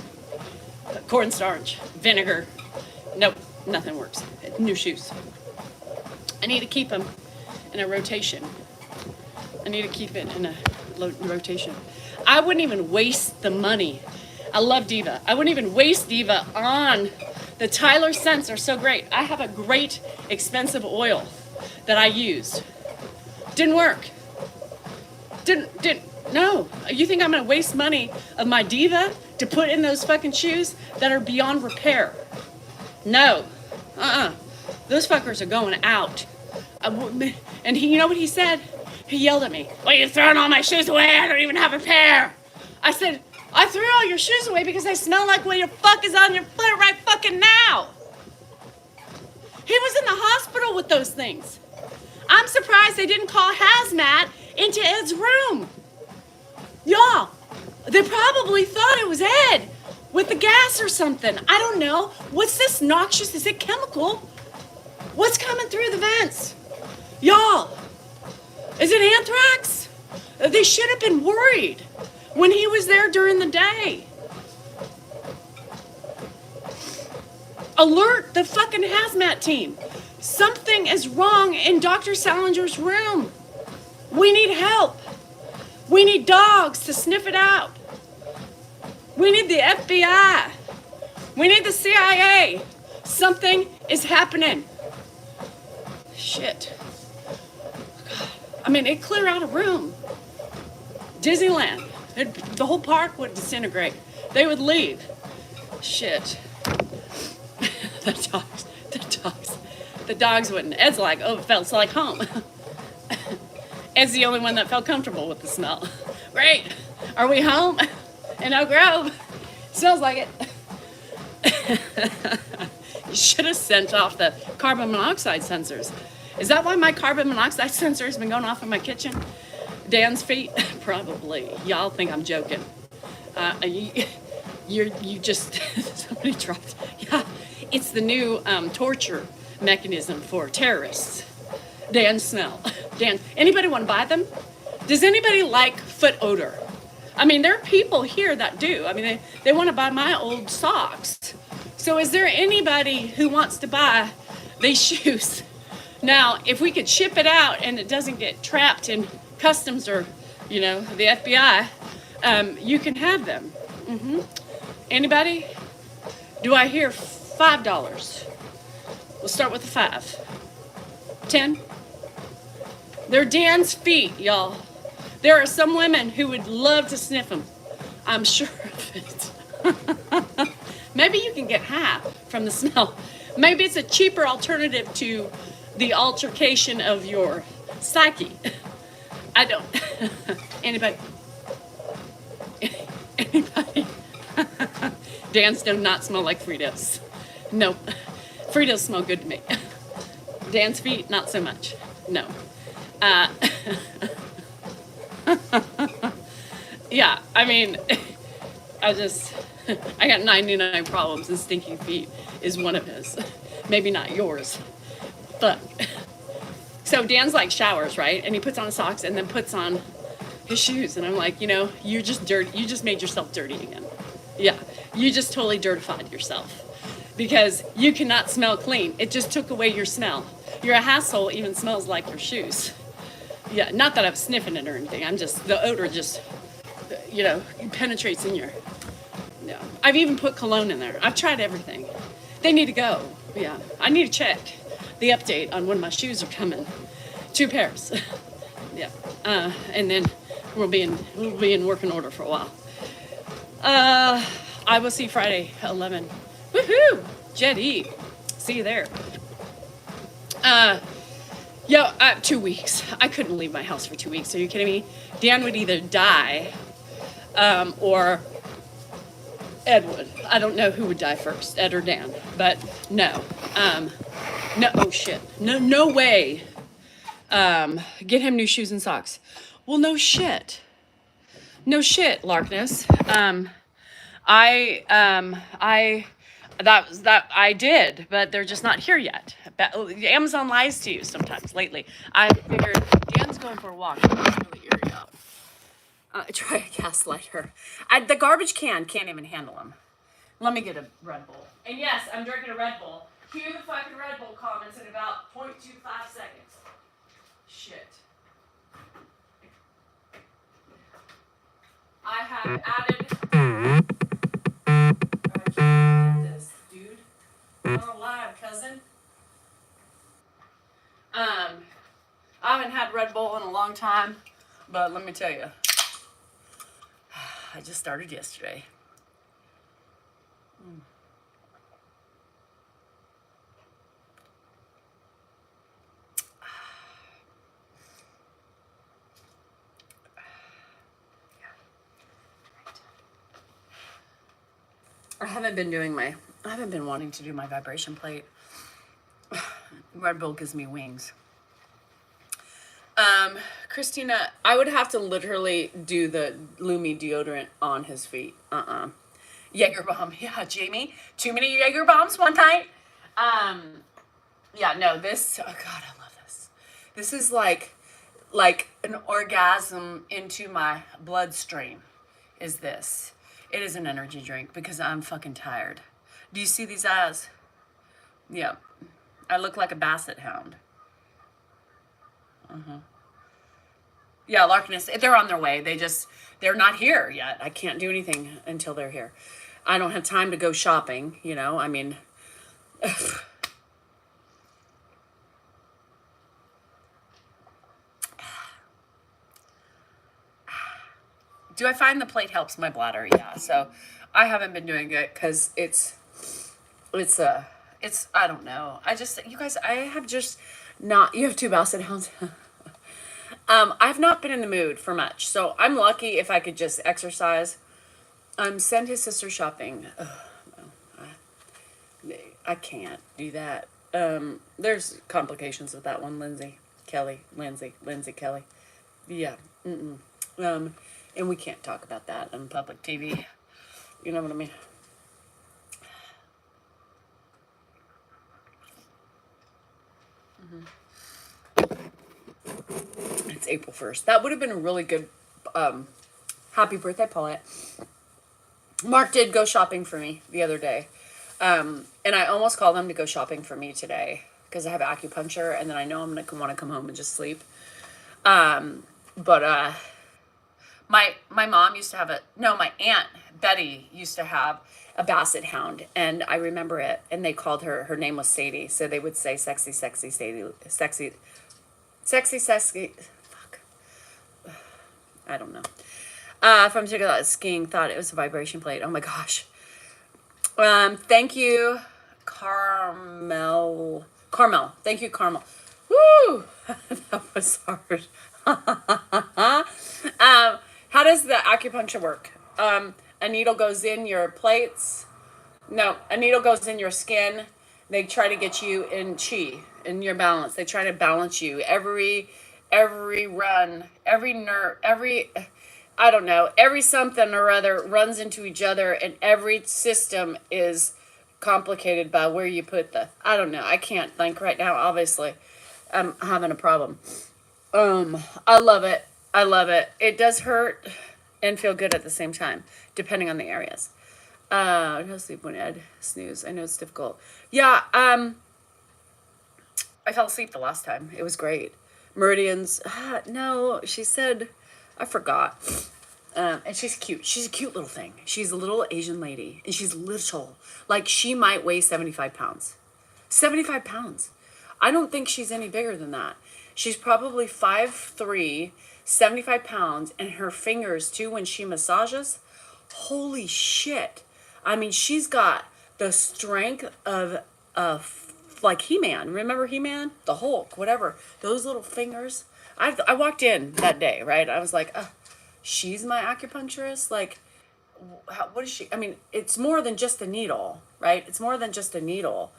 Speaker 1: cornstarch, vinegar. Nope, nothing works. New shoes. I need to keep them in a rotation. I need to keep it in a rotation. I wouldn't even waste the money. I love Diva. I wouldn't even waste Diva on the Tyler scents are so great. I have a great expensive oil that I used. Didn't work. No. You think I'm gonna waste money of my Diva to put in those fucking shoes that are beyond repair? No. Those fuckers are going out. And you know what he said? He yelled at me, "Well, you're throwing all my shoes away. I don't even have a pair." I said, "I threw all your shoes away because they smell like what your fuck is on your foot right fucking now." He was in the hospital with those things. I'm surprised they didn't call hazmat into Ed's room. Y'all, they probably thought it was Ed with the gas or something. I don't know. What's this noxious? Is it chemical? What's coming through the vents? Y'all, is it anthrax? They should have been worried when he was there during the day. Alert the fucking hazmat team. Something is wrong in Dr. Salinger's room. We need help. We need dogs to sniff it out. We need the FBI. We need the CIA. Something is happening. Shit. God. I mean, it'd clear out a room. Disneyland. The whole park would disintegrate. They would leave. Shit. The dogs wouldn't. Ed's like, oh, it felt like home. Ed's the only one that felt comfortable with the smell. Great. Are we home? In Oak Grove? Smells like it. You should have sent off the carbon monoxide sensors. Is that why my carbon monoxide sensor has been going off in my kitchen? Dan's feet? Probably. Y'all think I'm joking. You just, somebody dropped, yeah. It's the new torture mechanism for terrorists. Dan's smell. Dan, anybody want to buy them? Does anybody like foot odor? I mean, there are people here that do. I mean, they want to buy my old socks. So is there anybody who wants to buy these shoes? Now, if we could ship it out and it doesn't get trapped in customs or, the FBI, you can have them. Anybody? Do I hear $5? We'll start with the 5. 10? They're Dan's feet, y'all. There are some women who would love to sniff them. I'm sure of it. Maybe you can get half from the smell. Maybe it's a cheaper alternative to the altercation of your psyche. I don't. Anybody? Anybody? Dan's do not smell like Fritos. Nope. Fritos smell good to me. Dan's feet, not so much. No. Yeah, I mean, I got 99 problems and stinky feet is one of his. Maybe not yours. But, so Dan's like showers, right? And he puts on his socks and then puts on his shoes. And I'm like, you're just dirty. You just made yourself dirty again. Yeah, you just totally dirtified yourself. Because you cannot smell clean. It just took away your smell. Your asshole even smells like your shoes. Yeah, not that I'm sniffing it or anything. The odor just, penetrates in your, I've even put cologne in there. I've tried everything. They need to go. Yeah, I need to check the update on when my shoes are coming. 2 pairs. Yeah, and then we'll be in working order for a while. I will see Friday 11. Woohoo! Jet E. See you there. 2 weeks. I couldn't leave my house for 2 weeks. Are you kidding me? Dan would either die, or Ed would. I don't know who would die first, Ed or Dan. But no. No. Oh shit. No way. Get him new shoes and socks. Well, no shit. No shit, Larkness. I did, but they're just not here yet. Amazon lies to you sometimes lately. I figured Dan's going for a walk. It's really eerie out. Try a gaslighter. The garbage can can't even handle them. Let me get a Red Bull. And yes, I'm drinking a Red Bull. Cue the fucking Red Bull comments in about 0.25 seconds. Shit. I have added... I can't get this, dude. I'm alive, cousin. I haven't had Red Bull in a long time, but let me tell you, I just started yesterday. haven't been wanting to do my vibration plate. Red Bull gives me wings. Christina, I would have to literally do the Lumi deodorant on his feet. Jaeger bomb. Yeah, Jamie. Too many Jaeger bombs one night. Yeah, no, this, oh God, I love this. This is like an orgasm into my bloodstream is this. It is an energy drink because I'm fucking tired. Do you see these eyes? Yeah. I look like a basset hound. Yeah, Larkness, they're on their way. They're not here yet. I can't do anything until they're here. I don't have time to go shopping, you know? I mean, do I find the plate helps my bladder? Yeah. So I haven't been doing it because it's, I don't know. You guys, I have just not, you have two basset hounds. I've not been in the mood for much. So I'm lucky if I could just exercise. Send his sister shopping. I can't do that. There's complications with that one, Lindsay Kelly. Yeah. And we can't talk about that on public TV. You know what I mean? It's April 1st. That would have been a really good happy birthday, Paulette. Mark did go shopping for me the other day. And I almost called him to go shopping for me today because I have acupuncture and then I know I'm going to want to come home and just sleep. But my mom used to have my Aunt Betty used to have a basset hound, and I remember it, and they called her name was Sadie, so they would say sexy Sadie, sexy, fuck, I don't know. From skiing, thought it was a vibration plate. Oh my gosh. Thank you, Carmel. Thank you, Carmel. Woo! That was hard. How does the acupuncture work? A needle goes in your plates. No, a needle goes in your skin. They try to get you in chi, in your balance. They try to balance you. Every run, every nerve, I don't know, every something or other runs into each other, and every system is complicated by where you put I don't know. I can't think right now, obviously. I'm having a problem. I love it. It does hurt and feel good at the same time, depending on the areas. No sleep when Ed snooze. I know it's difficult. Yeah, I fell asleep the last time. It was great. Meridians. No, she said, I forgot. And she's cute. She's a cute little thing. She's a little Asian lady, and she's little. Like, she might weigh 75 pounds. 75 pounds. I don't think she's any bigger than that. She's probably 5'3", 75 pounds, and her fingers, too, when she massages, holy shit. I mean, she's got the strength of like He-Man. Remember He-Man? The Hulk, whatever. Those little fingers. I walked in that day, right? I was like, she's my acupuncturist? Like, what is she? I mean, it's more than just a needle, right? It's more than just a needle.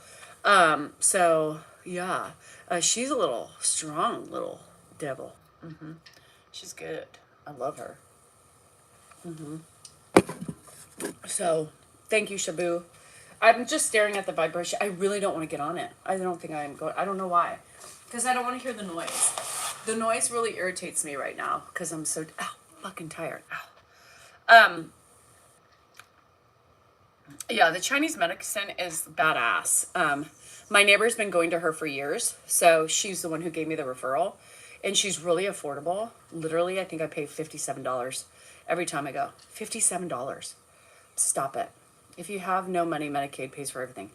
Speaker 1: So, yeah. She's a little strong little devil. She's good. I love her. So, thank you, Shabu. I'm just staring at the vibration. I really don't want to get on it. I don't think I am going. I don't know why. Because I don't want to hear the noise. The noise really irritates me right now because I'm so fucking tired. Yeah, the Chinese medicine is badass. My neighbor's been going to her for years, so she's the one who gave me the referral, and she's really affordable. Literally, I think I pay $57 every time I go. $57. Stop it. If you have no money, Medicaid pays for everything.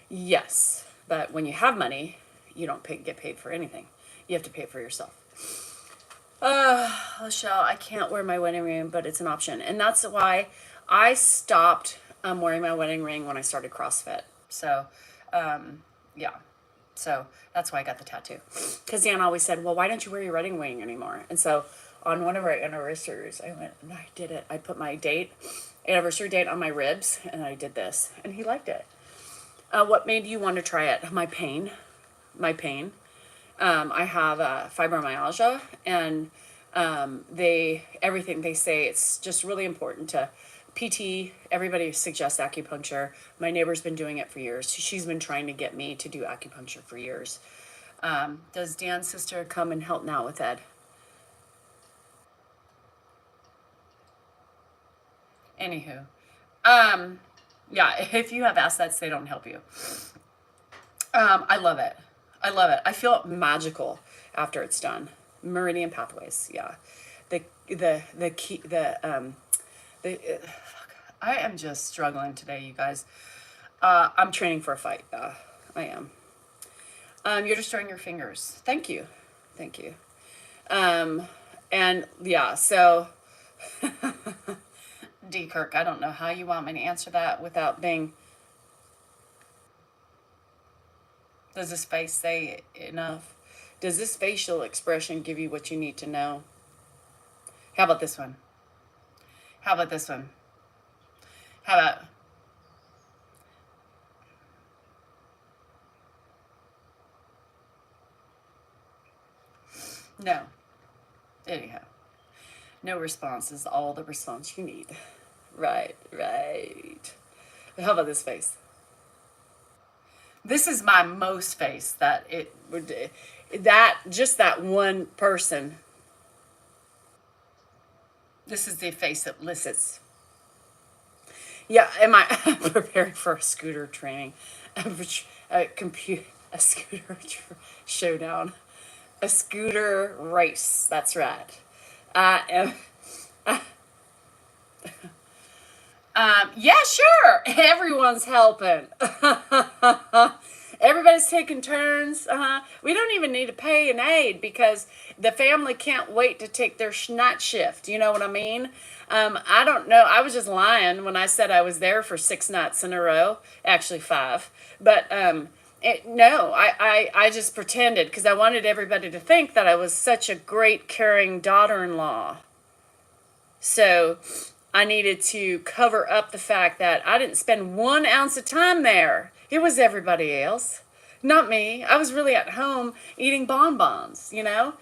Speaker 1: Yes, but when you have money, you don't get paid for anything. You have to pay for yourself. Michelle, I can't wear my wedding ring, but it's an option. And that's why I stopped wearing my wedding ring when I started CrossFit. So, yeah. So that's why I got the tattoo. Because Dan always said, well, why don't you wear your wedding ring anymore? And so on one of our anniversaries, I went and I did it. I put my date anniversary date on my ribs, and I did this, and he liked it. What made you want to try it? My pain. My pain. I have fibromyalgia, and everything they say, it's just really important to PT. Everybody suggests acupuncture. My neighbor's been doing it for years. She's been trying to get me to do acupuncture for years. Does Dan's sister come and help now with Ed? Anywho, yeah, if you have assets, they don't help you. I love it. I love it. I feel magical after it's done. Meridian pathways, yeah. The key fuck, I am just struggling today, you guys. I'm training for a fight. I am. You're destroying your fingers. Thank you. Thank you. And yeah, so D Kirk, I don't know how you want me to answer that without being. Does this face say enough? Does this facial expression give you what you need to know? How about this one? How about this one? How about... No. Anyhow. No response is all the response you need. Right, right. How about this face? This is my most face that it would, that, just that one person. This is the face that elicits. Yeah, am I preparing for a scooter training? A scooter showdown. A scooter race, that's right. I am... Yeah, sure. Everyone's helping. Everybody's taking turns. We don't even need to pay an aide because the family can't wait to take their night shift. You know what I mean? I don't know. I was just lying when I said I was there for 6 nights in a row. Actually, 5. But no, I just pretended because I wanted everybody to think that I was such a great, caring daughter-in-law. So I needed to cover up the fact that I didn't spend 1 ounce of time there. It was everybody else, not me. I was really at home eating bonbons, you know,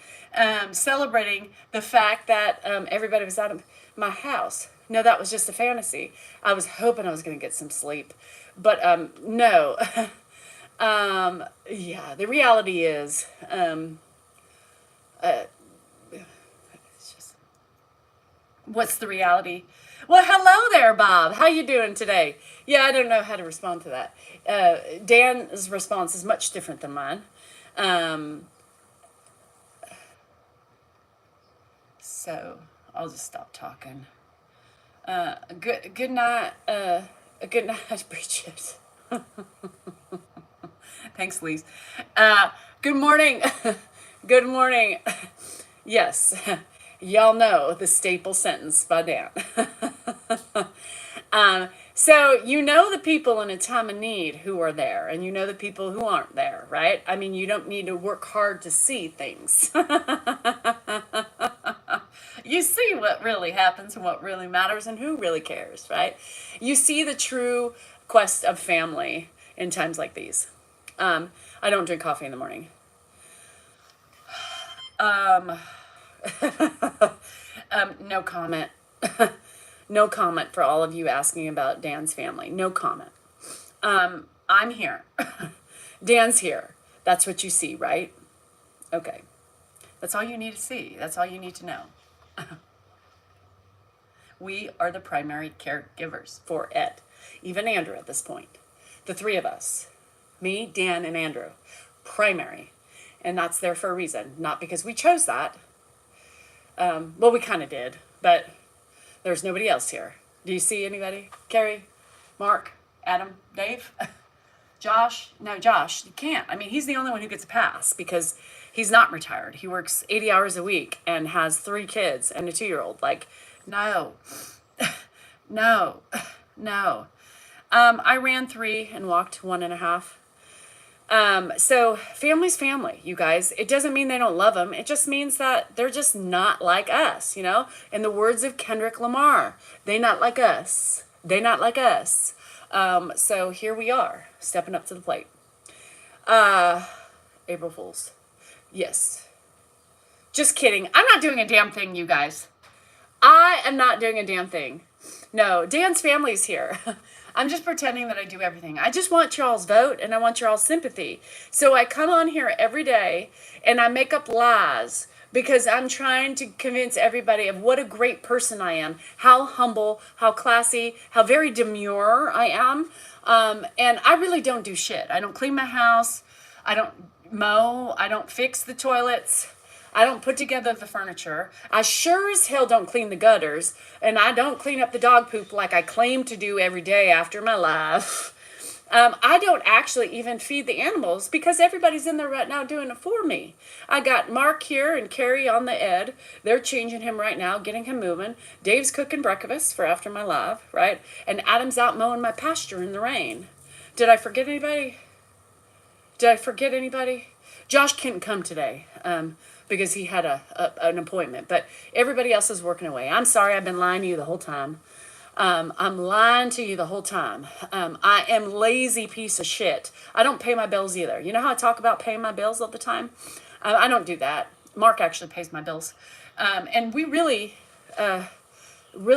Speaker 1: celebrating the fact that everybody was out of my house. No, that was just a fantasy. I was hoping I was going to get some sleep, but no. Yeah, the reality is, it's just, what's the reality? Well, hello there, Bob. How you doing today? Yeah, I don't know how to respond to that. Dan's response is much different than mine. So I'll just stop talking. Good night. Good night, Bridget. Thanks, Lise. Good morning. Good morning. Yes. Y'all know the staple sentence by Dan. So you know the people in a time of need who are there, and you know the people who aren't there, right? I mean, you don't need to work hard to see things. You see what really happens and what really matters and who really cares, right? You see the true quest of family in times like these. I don't drink coffee in the morning. No comment. No comment for all of you asking about Dan's family. No comment. I'm here. Dan's here. That's what you see, right? Okay. That's all you need to see. That's all you need to know. We are the primary caregivers for Ed. Even Andrew at this point. The 3 of us. Me, Dan, and Andrew. Primary. And that's there for a reason. Not because we chose that. Well, we kind of did. But there's nobody else here. Do you see anybody? Carrie? Mark? Adam? Dave? Josh? No, Josh, you can't. I mean, he's the only one who gets a pass because he's not retired. He works 80 hours a week and has 3 kids and a 2-year-old. Like, no. No. No. I ran 3 and walked 1.5. So family's family, you guys. It doesn't mean they don't love them. It just means that they're just not like us, you know? In the words of Kendrick Lamar, they not like us. They not like us. So here we are, stepping up to the plate. April Fools. Yes. Just kidding. I'm not doing a damn thing, you guys. I am not doing a damn thing. No, Dan's family's here. I'm just pretending that I do everything. I just want y'all's vote and I want y'all's sympathy. So I come on here every day and I make up lies because I'm trying to convince everybody of what a great person I am, how humble, how classy, how very demure I am. And I really don't do shit. I don't clean my house. I don't mow. I don't fix the toilets. I don't put together the furniture. I sure as hell don't clean the gutters. And I don't clean up the dog poop like I claim to do every day after my life. I don't actually even feed the animals because everybody's in there right now doing it for me. I got Mark here and Carrie on the ed. They're changing him right now, getting him moving. Dave's cooking breakfast for after my live, right? And Adam's out mowing my pasture in the rain. Did I forget anybody? Josh couldn't come today. Because he had an appointment. But everybody else is working away. I'm sorry, I've been lying to you the whole time. I'm lying to you the whole time. I am lazy piece of shit. I don't pay my bills either. You know how I talk about paying my bills all the time? I don't do that. Mark actually pays my bills. And we really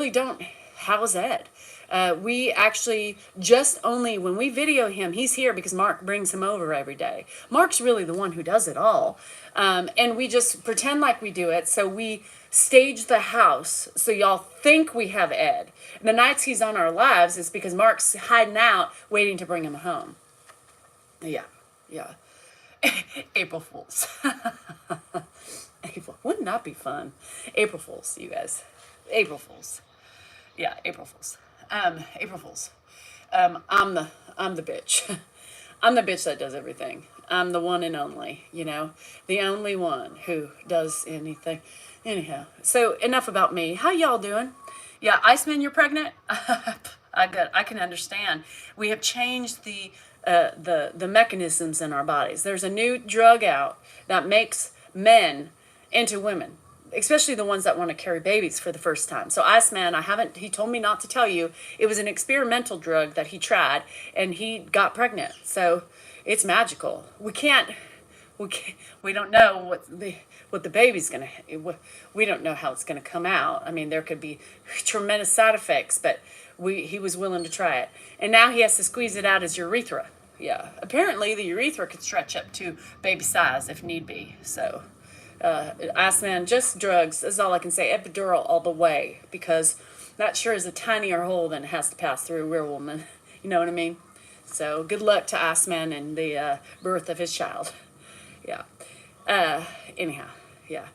Speaker 1: don't house Ed. We actually just only, when we video him, he's here because Mark brings him over every day. Mark's really the one who does it all. And we just pretend like we do it. So we stage the house so y'all think we have Ed. And the nights he's on our lives is because Mark's hiding out waiting to bring him home. Yeah. April Fools. Wouldn't that be fun? April Fools, you guys. April Fools. Yeah, April Fools. April Fools. I'm the bitch. I'm the bitch that does everything. I'm the one and only, you know, the only one who does anything. Anyhow, so enough about me. How y'all doing? Yeah, Iceman, you're pregnant? I can understand. We have changed the mechanisms in our bodies. There's a new drug out that makes men into women, especially the ones that want to carry babies for the first time. So Iceman, he told me not to tell you, it was an experimental drug that he tried and he got pregnant. So it's magical. We don't know what the baby's going to, we don't know how it's going to come out. I mean, there could be tremendous side effects, but he was willing to try it. And now he has to squeeze it out his urethra. Yeah. Apparently the urethra could stretch up to baby size if need be. So, Iceman, just drugs is all I can say. Epidural all the way, because that sure is a tinier hole than it has to pass through a real woman. You know what I mean? So good luck to Iceman and the birth of his child. Yeah. Anyhow, yeah.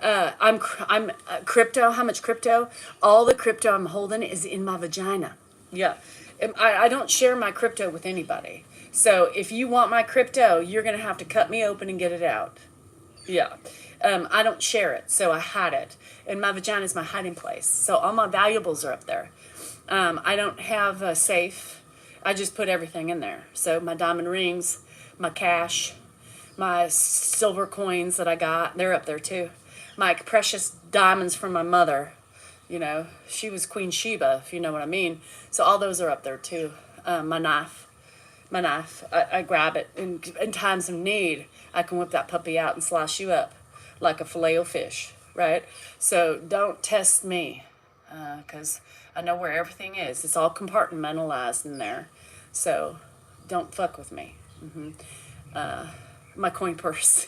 Speaker 1: I'm crypto. How much crypto? All the crypto I'm holding is in my vagina. Yeah. I don't share my crypto with anybody. So if you want my crypto, you're going to have to cut me open and get it out. Yeah. I don't share it, so I hide it. And my vagina is my hiding place. So all my valuables are up there. I don't have a safe. I just put everything in there. So my diamond rings, my cash, my silver coins that I got, they're up there too. My precious diamonds from my mother. You know, she was Queen Sheba, if you know what I mean. So all those are up there too. My knife. I grab it in times of need. I can whip that puppy out and slice you up like a filet-o-fish, right? So don't test me, because I know where everything is. It's all compartmentalized in there. So don't fuck with me. My coin purse.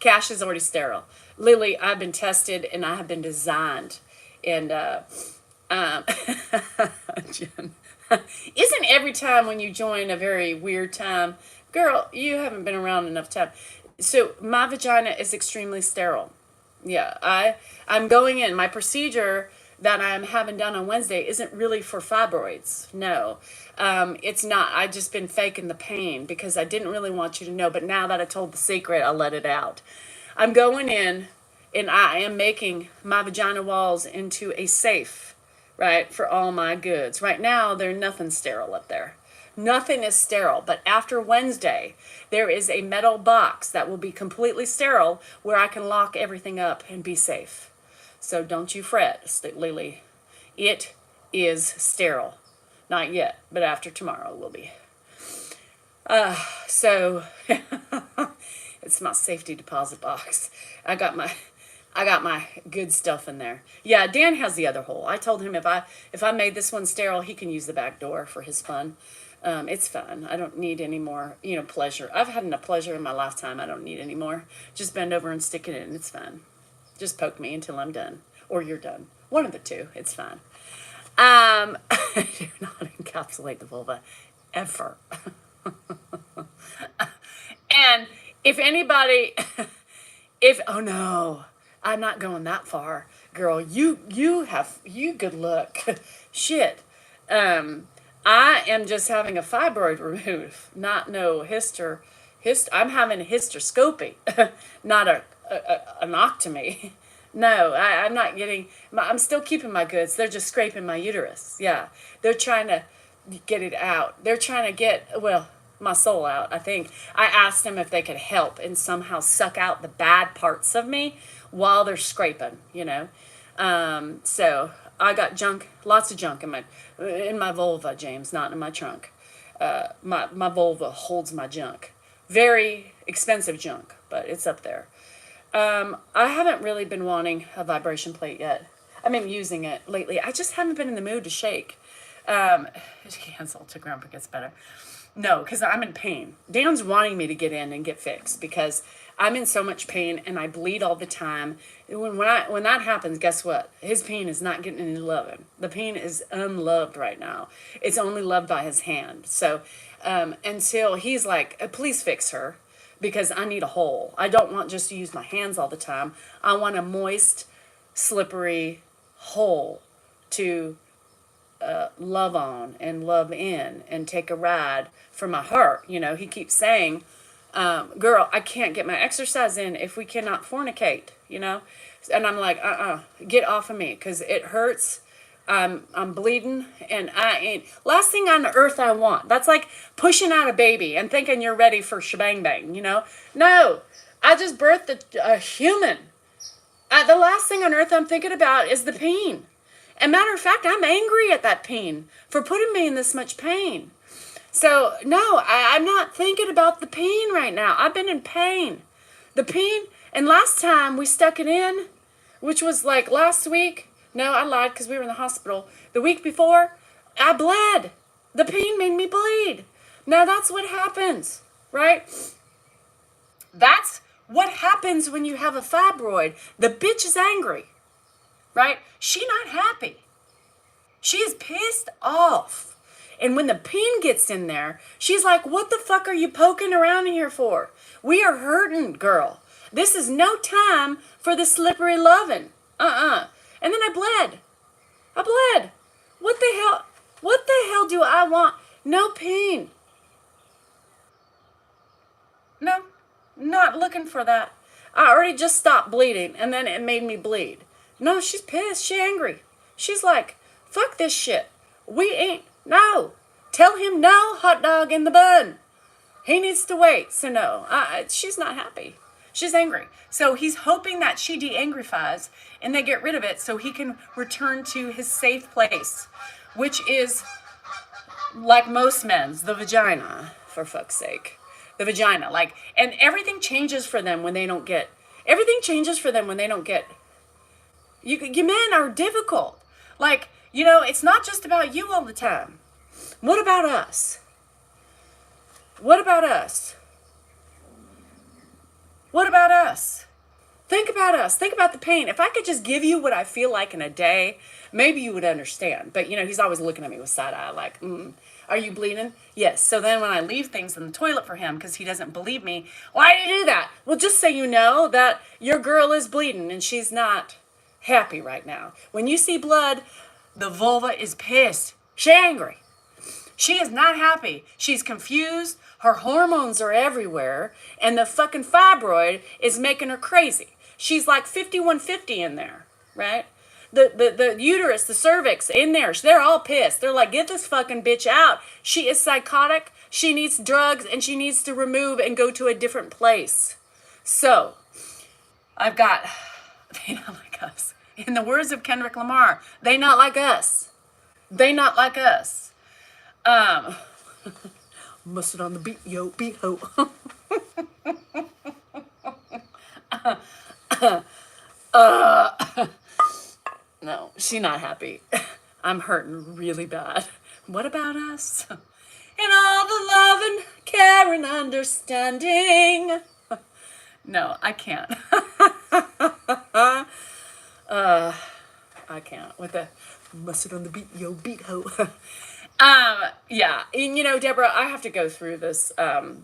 Speaker 1: Cash is already sterile. Lily, I've been tested and I have been designed. And Jen, isn't every time when you join a very weird time? Girl, you haven't been around enough time. So my vagina is extremely sterile. Yeah, I'm going in. My procedure that I'm having done on Wednesday isn't really for fibroids. No, it's not. I've just been faking the pain because I didn't really want you to know. But now that I told the secret, I'll let it out. I'm going in and I am making my vagina walls into a safe, right, for all my goods. Right now, there's nothing sterile up there. Nothing is sterile. But after Wednesday, there is a metal box that will be completely sterile where I can lock everything up and be safe. So don't you fret, Lily. It is sterile. Not yet, but after tomorrow it will be. So it's my safety deposit box. I got my good stuff in there. Yeah, Dan has the other hole. I told him if I made this one sterile, he can use the back door for his fun. It's fun. I don't need any more, pleasure. I've had enough pleasure in my lifetime. I don't need any more. Just bend over and stick it in. It's fine. Just poke me until I'm done. Or you're done. One of the two. It's fine. Do not encapsulate the vulva. Ever. And if anybody, oh no, I'm not going that far, girl. You good luck. Shit. I am just having a fibroid removed, not no I'm having a hysteroscopy, not an octomy. No, I'm not getting, I'm still keeping my goods. They're just scraping my uterus. Yeah. They're trying to get it out. They're trying to get, my soul out, I think. I asked them if they could help and somehow suck out the bad parts of me while they're scraping, So I got junk, lots of junk in my vulva, James, not in my trunk. My vulva holds my junk. Very expensive junk, but it's up there. I haven't really been wanting a vibration plate yet. I've been using it lately. I just haven't been in the mood to shake. Cancel till Grandpa gets better. No, because I'm in pain. Dan's wanting me to get in and get fixed because I'm in so much pain and I bleed all the time. When that happens, guess what? His pain is not getting any loving. The pain is unloved right now. It's only loved by his hand. So until he's like, please fix her because I need a hole. I don't want just to use my hands all the time. I want a moist, slippery hole to love on and love in and take a ride for my heart. He keeps saying, girl, I can't get my exercise in if we cannot fornicate, and I'm like, get off of me because it hurts. I'm bleeding and I ain't, last thing on earth I want. That's like pushing out a baby and thinking you're ready for shebang bang, No, I just birthed a human. The last thing on earth I'm thinking about is the pain. And matter of fact, I'm angry at that pain for putting me in this much pain. So, no, I'm not thinking about the pain right now. I've been in pain. The pain, and last time we stuck it in, which was like last week. No, I lied because we were in the hospital. The week before, I bled. The pain made me bleed. Now, that's what happens, right? That's what happens when you have a fibroid. The bitch is angry. Right? She not happy. She is pissed off. And when the pain gets in there, she's like, what the fuck are you poking around in here for? We are hurting, girl. This is no time for the slippery loving. And then I bled. What the hell? What the hell do I want? No pain. No, not looking for that. I already just stopped bleeding and then it made me bleed. No, she's pissed. She's angry. She's like, fuck this shit. We ain't, no. Tell him no, hot dog in the bun. He needs to wait. So no, she's not happy. She's angry. So he's hoping that she de-angrifies and they get rid of it so he can return to his safe place, which is like most men's, the vagina, for fuck's sake. The vagina, and everything changes for them when they don't get, You men are difficult. It's not just about you all the time. What about us? What about us? What about us? Think about us. Think about the pain. If I could just give you what I feel like in a day, maybe you would understand. But, he's always looking at me with side eye like, are you bleeding? Yes. So then when I leave things in the toilet for him because he doesn't believe me, why do you do that? Well, just so you know that your girl is bleeding and she's not happy right now. When you see blood, the vulva is pissed. She's angry. She is not happy. She's confused. Her hormones are everywhere. And the fucking fibroid is making her crazy. She's like 5150 in there, right? the uterus, the cervix in there. They're all pissed. They're like, get this fucking bitch out. She is psychotic. She needs drugs and she needs to remove and go to a different place. So I've got, they not like us. In the words of Kendrick Lamar, they not like us. They not like us. Mustard on the beat, yo, beat ho. No, she's not happy. I'm hurting really bad. What about us? And all the love and care and understanding. No, I can't. I can't. With the mustard on the beat, yo, beat ho. Yeah, and you know, Deborah, I have to go through this. No,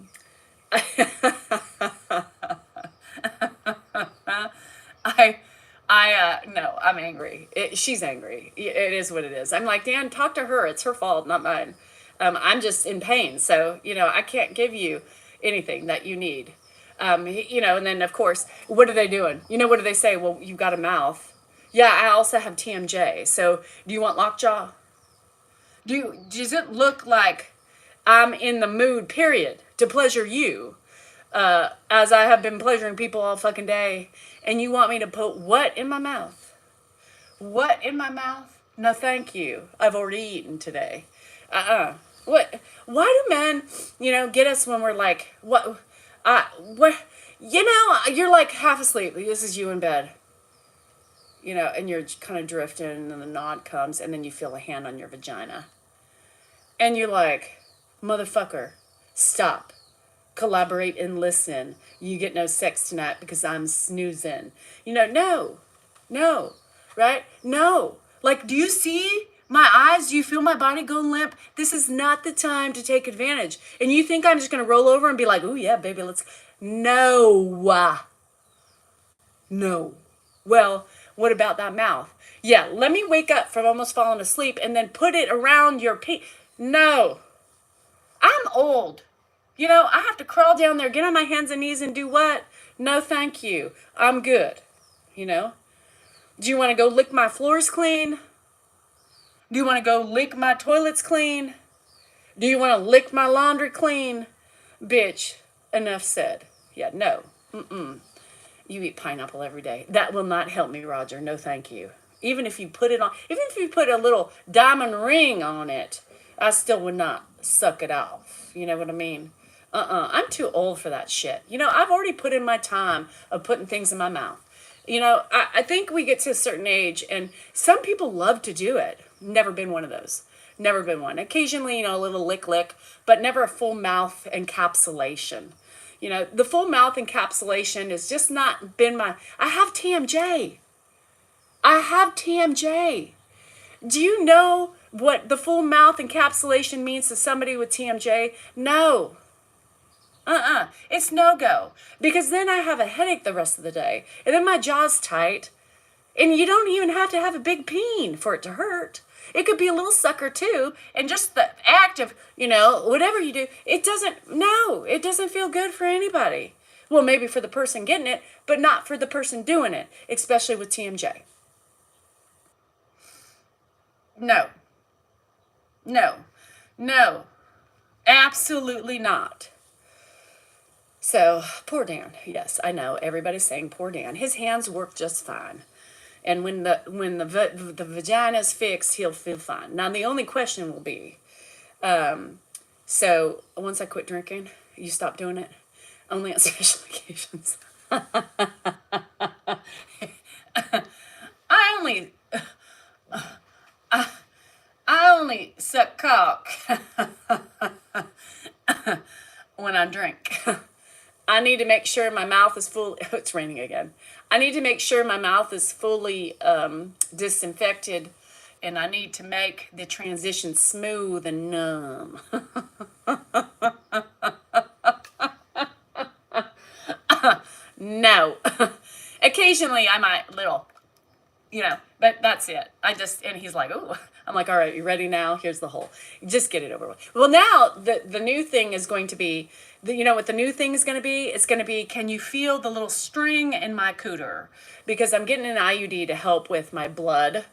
Speaker 1: I'm angry. She's angry. It is what it is. I'm like, Dan, talk to her. It's her fault, not mine. I'm just in pain. So, you know, I can't give you anything that you need. You know, and then of course, what are they doing? You know, what do they say? Well, you've got a mouth. Yeah, I also have TMJ. So do you want lockjaw? Does it look like I'm in the mood, period, to pleasure you, as I have been pleasuring people all fucking day, and you want me to put what in my mouth? What in my mouth? No, thank you. I've already eaten today. What? Why do men, you know, get us when we're like, what? You know, you're like half asleep. This is you in bed. You know, and you're kind of drifting, and then the nod comes, and then you feel a hand on your vagina. And you're like, motherfucker, stop. Collaborate and listen. You get no sex tonight because I'm snoozing. You know, no, right? No. Like, do you see my eyes? Do you feel my body go limp? This is not the time to take advantage. And you think I'm just going to roll over and be like, oh, yeah, baby, let's... No. No. Well, what about that mouth? Yeah, let me wake up from almost falling asleep and then put it around your No. I'm old. You know, I have to crawl down there, get on my hands and knees and do what? No, thank you. I'm good. You know? Do you want to go lick my floors clean? Do you want to go lick my toilets clean? Do you want to lick my laundry clean? Bitch, enough said. Yeah, no. You eat pineapple every day. That will not help me, Roger. No, thank you. Even if you put it on, even if you put a little diamond ring on it, I still would not suck it off. You know what I mean? I'm too old for that shit. You know, I've already put in my time of putting things in my mouth. You know, I think we get to a certain age, and some people love to do it. Never been one of those. Never been one. Occasionally, you know, a little lick, but never a full mouth encapsulation. You know, the full mouth encapsulation has just not been my... I have TMJ. Do you know what the full mouth encapsulation means to somebody with TMJ? No. It's no-go. Because then I have a headache the rest of the day. And then my jaw's tight. And you don't even have to have a big peen for it to hurt. It could be a little sucker too. And just the act of, you know, whatever you do, it doesn't feel good for anybody. Well, maybe for the person getting it, but not for the person doing it, especially with TMJ. No, absolutely not. So, poor Dan. Yes, I know. Everybody's saying poor Dan. His hands work just fine. And when the vagina's fixed, he'll feel fine. Now, the only question will be, so once I quit drinking, you stop doing it? Only on special occasions. I only suck cock when I drink. I need to make sure my mouth is full. It's raining again. I need to make sure my mouth is fully disinfected, and I need to make the transition smooth and numb. No. Occasionally I might little, you know, but that's it. And he's like, ooh, I'm like, all right, you ready now? Here's the hole. Just get it over with. Well, now the new thing is going to be, you know what the new thing is going to be? It's going to be, can you feel the little string in my cooter? Because I'm getting an IUD to help with my blood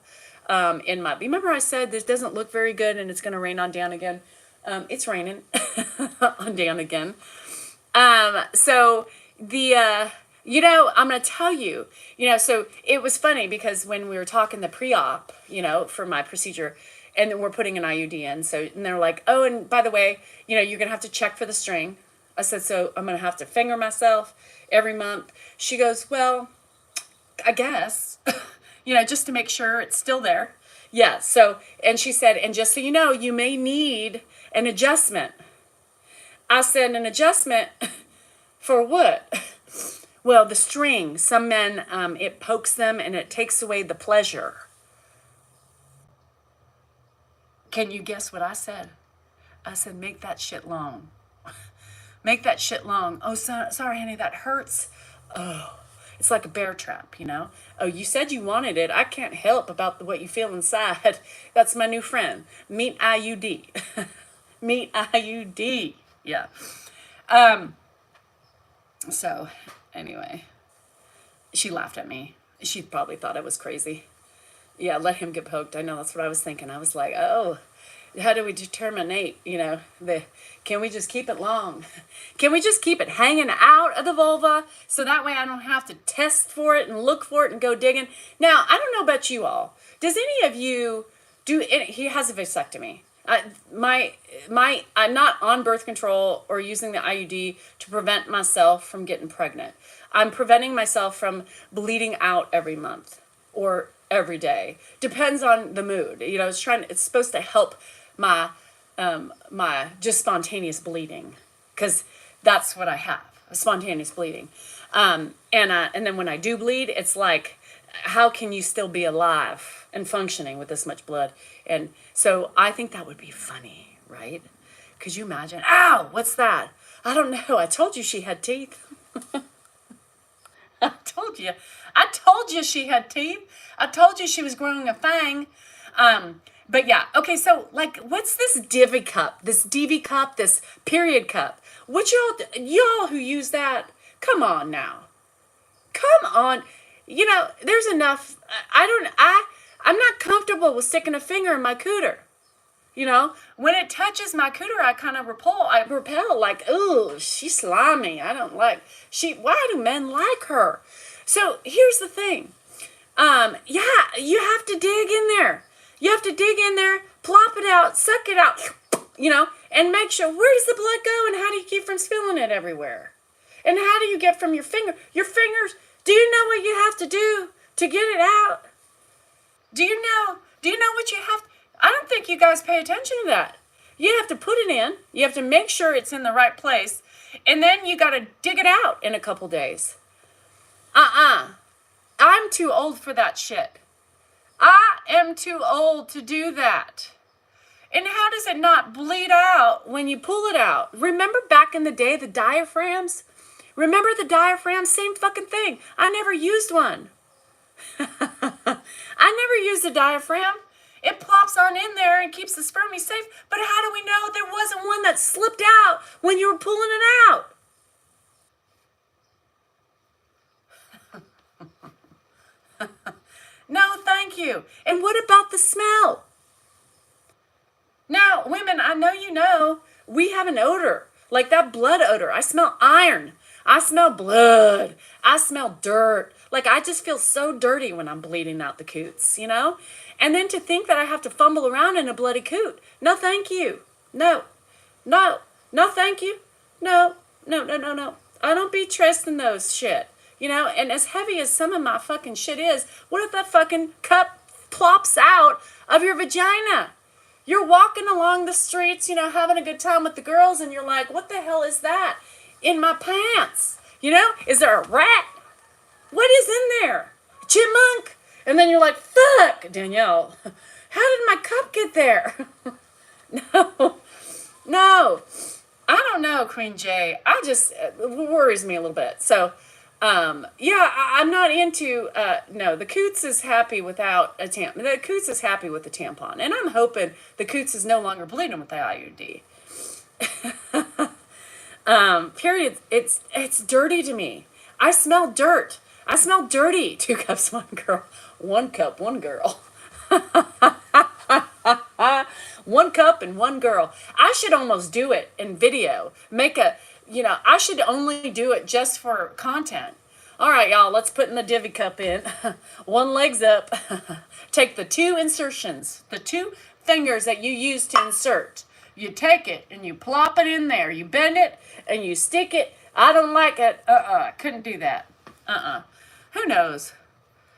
Speaker 1: in my, remember I said this doesn't look very good and it's going to rain on down again? It's raining on down again. So the, you know, I'm going to tell you, you know, so it was funny because when we were talking the pre-op, you know, for my procedure, and then we're putting an IUD in. So, and they're like, oh, and by the way, you know, you're going to have to check for the string. I said, so I'm going to have to finger myself every month. She goes, well, I guess, you know, just to make sure it's still there. Yeah. So, and she said, and just so you know, you may need an adjustment. I said, an adjustment for what? Well, the string, some men, it pokes them and it takes away the pleasure. Can you guess what I said? I said, make that shit long. Make that shit long. Oh, sorry, honey, that hurts. Oh, it's like a bear trap, you know? Oh, you said you wanted it. I can't help about what you feel inside. That's my new friend. Meet IUD. Meet IUD. Yeah. So, anyway, she laughed at me. She probably thought I was crazy. Yeah, let him get poked. I know, that's what I was thinking. I was like, oh, how do we determine, you know, can we just keep it long? Can we just keep it hanging out of the vulva so that way I don't have to test for it and look for it and go digging? Now, I don't know about you all. Does any of you do, he has a vasectomy. I'm not on birth control or using the IUD to prevent myself from getting pregnant. I'm preventing myself from bleeding out every month or every day. Depends on the mood. You know, it's supposed to help my just spontaneous bleeding, because that's what I have, spontaneous bleeding. And then when I do bleed, it's like, how can you still be alive and functioning with this much blood? And so I think that would be funny, right? Could you imagine? Ow, what's that? I don't know. I told you she had teeth. I told you she had teeth. I told you she was growing a fang. But yeah, okay, so like, what's this divvy cup, this period cup? What y'all who use that, come on now. Come on. You know, there's enough, I'm not comfortable with sticking a finger in my cooter. You know, when it touches my cooter, I kind of repel like, ooh, she's slimy. I don't like, why do men like her? So here's the thing. Yeah, you have to dig in there. You have to dig in there, plop it out, suck it out, you know, and make sure, where does the blood go and how do you keep from spilling it everywhere? And how do you get from your fingers, do you know what you have to do to get it out? Do you know what you have? I don't think you guys pay attention to that. You have to put it in. You have to make sure it's in the right place. And then you got to dig it out in a couple days. I'm too old for that shit. I am too old to do that. And how does it not bleed out when you pull it out? Remember back in the day, the diaphragms? Remember the diaphragm? Same fucking thing. I never used one. I never used a diaphragm. It plops on in there and keeps the spermy safe. But how do we know there wasn't one that slipped out when you were pulling it out? No, thank you. And what about the smell? Now, women, I know you know, we have an odor, like that blood odor. I smell iron. I smell blood. I smell dirt. Like, I just feel so dirty when I'm bleeding out the coots, you know? And then to think that I have to fumble around in a bloody coot. No, thank you. No, thank you. No. I don't be trusting those shit. You know, and as heavy as some of my fucking shit is, what if that fucking cup plops out of your vagina? You're walking along the streets, you know, having a good time with the girls, and you're like, what the hell is that in my pants? You know, is there a rat? What is in there? Chipmunk? And then you're like, fuck, Danielle, how did my cup get there? No, I don't know, Queen J. It worries me a little bit. So, Yeah, I'm not into, no, the Coots is happy without a tampon. The Coots is happy with the tampon. And I'm hoping the Coots is no longer bleeding with the IUD. Period. It's dirty to me. I smell dirt. I smell dirty. 2 cups, one girl. 1 cup, one girl. 1 cup and one girl. I should almost do it in video. I should only do it just for content. All right, y'all, let's put in the divvy cup in. One leg's up. Take the 2 insertions, the 2 fingers that you use to insert. You take it and you plop it in there. You bend it and you stick it. I don't like it. I couldn't do that. Who knows?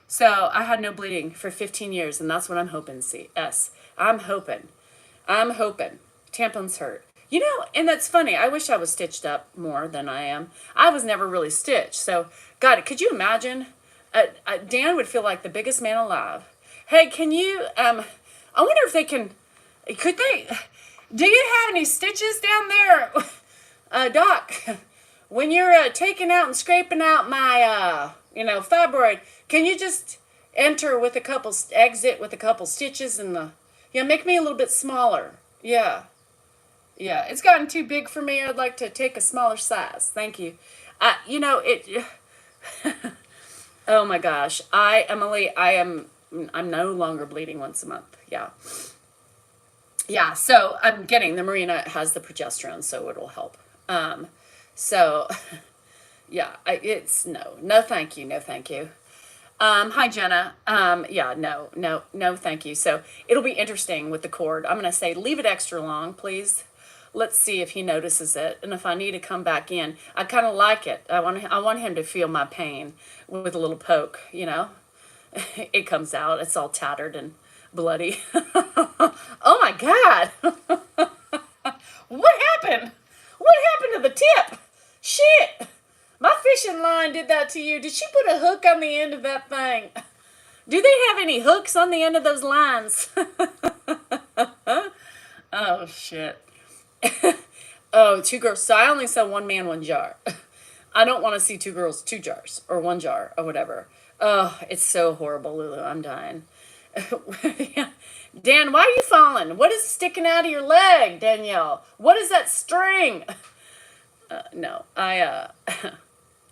Speaker 1: So I had no bleeding for 15 years, and that's what I'm hoping. I'm hoping. Tampons hurt. And that's funny. I wish I was stitched up more than I am. I was never really stitched. So, God, could you imagine? Dan would feel like the biggest man alive. Hey, can you, I wonder if they can, could they, do you have any stitches down there, Doc? When you're taking out and scraping out my, fibroid, can you just exit with a couple stitches and make me a little bit smaller? Yeah. Yeah, it's gotten too big for me. I'd like to take a smaller size. Thank you. Oh my gosh. Emily, I'm no longer bleeding once a month. Yeah. Yeah, so I'm getting, the Marina has the progesterone, so it'll help. So, yeah, no, thank you. No, thank you. Hi, Jenna. Yeah, no, thank you. So it'll be interesting with the cord. I'm going to say, leave it extra long, please. Let's see if he notices it. And if I need to come back in, I kind of like it. I want him to feel my pain with a little poke, It comes out. It's all tattered and bloody. Oh my God. What happened? What happened to the tip? Shit. My fishing line did that to you. Did she put a hook on the end of that thing? Do they have any hooks on the end of those lines? Oh, shit. Oh, 2 girls. So I only sell 1 man, 1 jar. I don't want to see 2 girls, 2 jars, or 1 jar, or whatever. Oh, it's so horrible, Lulu. I'm dying. Dan, why are you falling? What is sticking out of your leg, Danielle? What is that string? No, I'm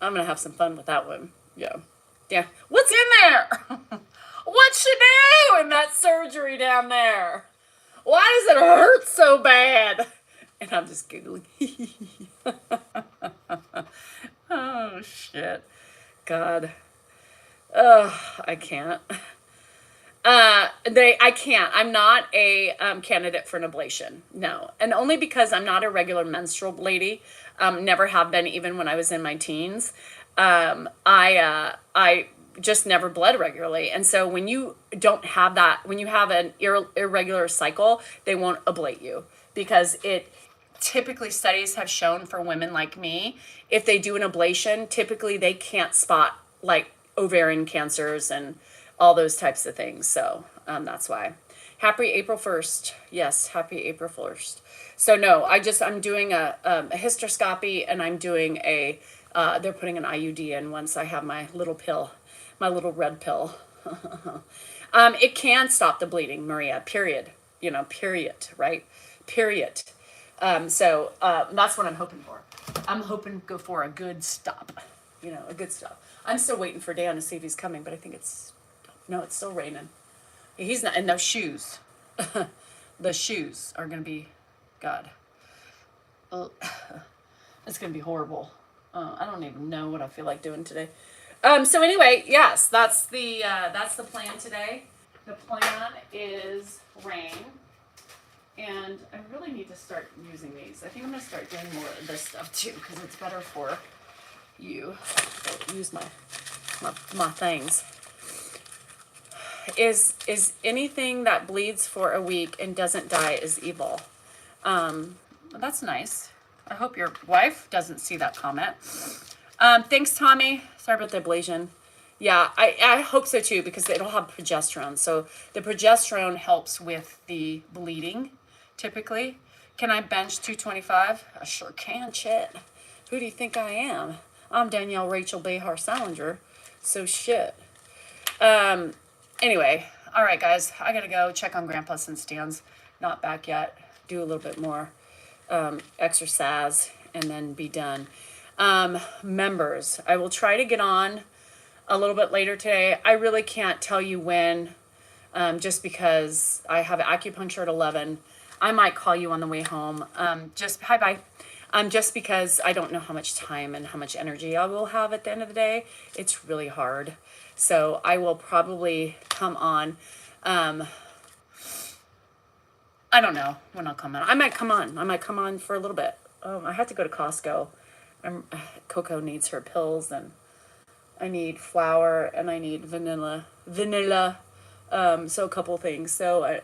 Speaker 1: gonna have some fun with that one. Yeah. What's in there? What's she do in that surgery down there? Why does it hurt so bad? And I'm just giggling. Oh, shit. God. Oh, I can't. I can't. I'm not a candidate for an ablation. No. And only because I'm not a regular menstrual lady. Never have been, even when I was in my teens. I just never bled regularly. And so when you don't have that, when you have an irregular cycle, they won't ablate you. Because typically studies have shown for women like me, if they do an ablation, typically they can't spot like ovarian cancers and all those types of things. So that's why. Happy April 1st. Yes, happy April 1st. So no, I'm doing a hysteroscopy, and I'm doing they're putting an IUD in once I have my little pill, my little red pill. It can stop the bleeding, Maria, period. Period, right? Period. So that's what I'm hoping for. I'm hoping to go for a good stop, a good stop. I'm still waiting for Dan to see if he's coming, but I think it's still raining. He's not, and those shoes, the shoes are going to be, God, it's going to be horrible. I don't even know what I feel like doing today. So anyway, yes, that's the plan today. The plan is rain. And I really need to start using these. I think I'm going to start doing more of this stuff too, because it's better for you. I'll use my things. Is anything that bleeds for a week and doesn't die is evil. That's nice. I hope your wife doesn't see that comment. Thanks, Tommy. Sorry about the ablation. Yeah, I hope so too, because it'll have progesterone. So the progesterone helps with the bleeding, typically. Can I bench 225? I sure can, shit. Who do you think I am? I'm Danielle Rachel Behar Salinger. So shit. Anyway, all right, guys, I gotta go check on Grandpa since Dan's not back yet. Do a little bit more exercise and then be done. Members, I will try to get on a little bit later today. I really can't tell you when, just because I have acupuncture at 11. I might call you on the way home. Bye. Just because I don't know how much time and how much energy I will have at the end of the day. It's really hard. So I will probably come on. I don't know when I'll come on. I might come on for a little bit. I have to go to Costco. Coco needs her pills, and I need flour, and I need vanilla. So a couple things. So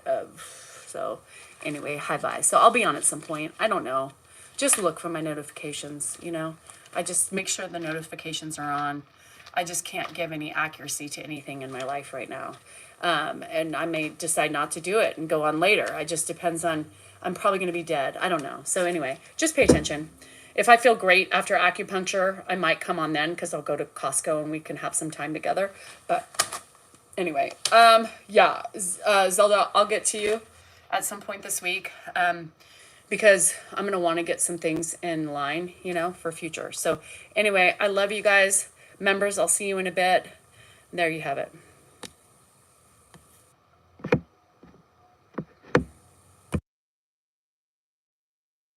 Speaker 1: anyway, bye. So I'll be on at some point. I don't know. Just look for my notifications, I just make sure the notifications are on. I just can't give any accuracy to anything in my life right now. And I may decide not to do it and go on later. It just depends on, I'm probably going to be dead. I don't know. So anyway, just pay attention. If I feel great after acupuncture, I might come on then because I'll go to Costco and we can have some time together. But anyway, Zelda, I'll get to you at some point this week. Because I'm going to want to get some things in line, for future. So anyway, I love you guys. Members, I'll see you in a bit. There you have it.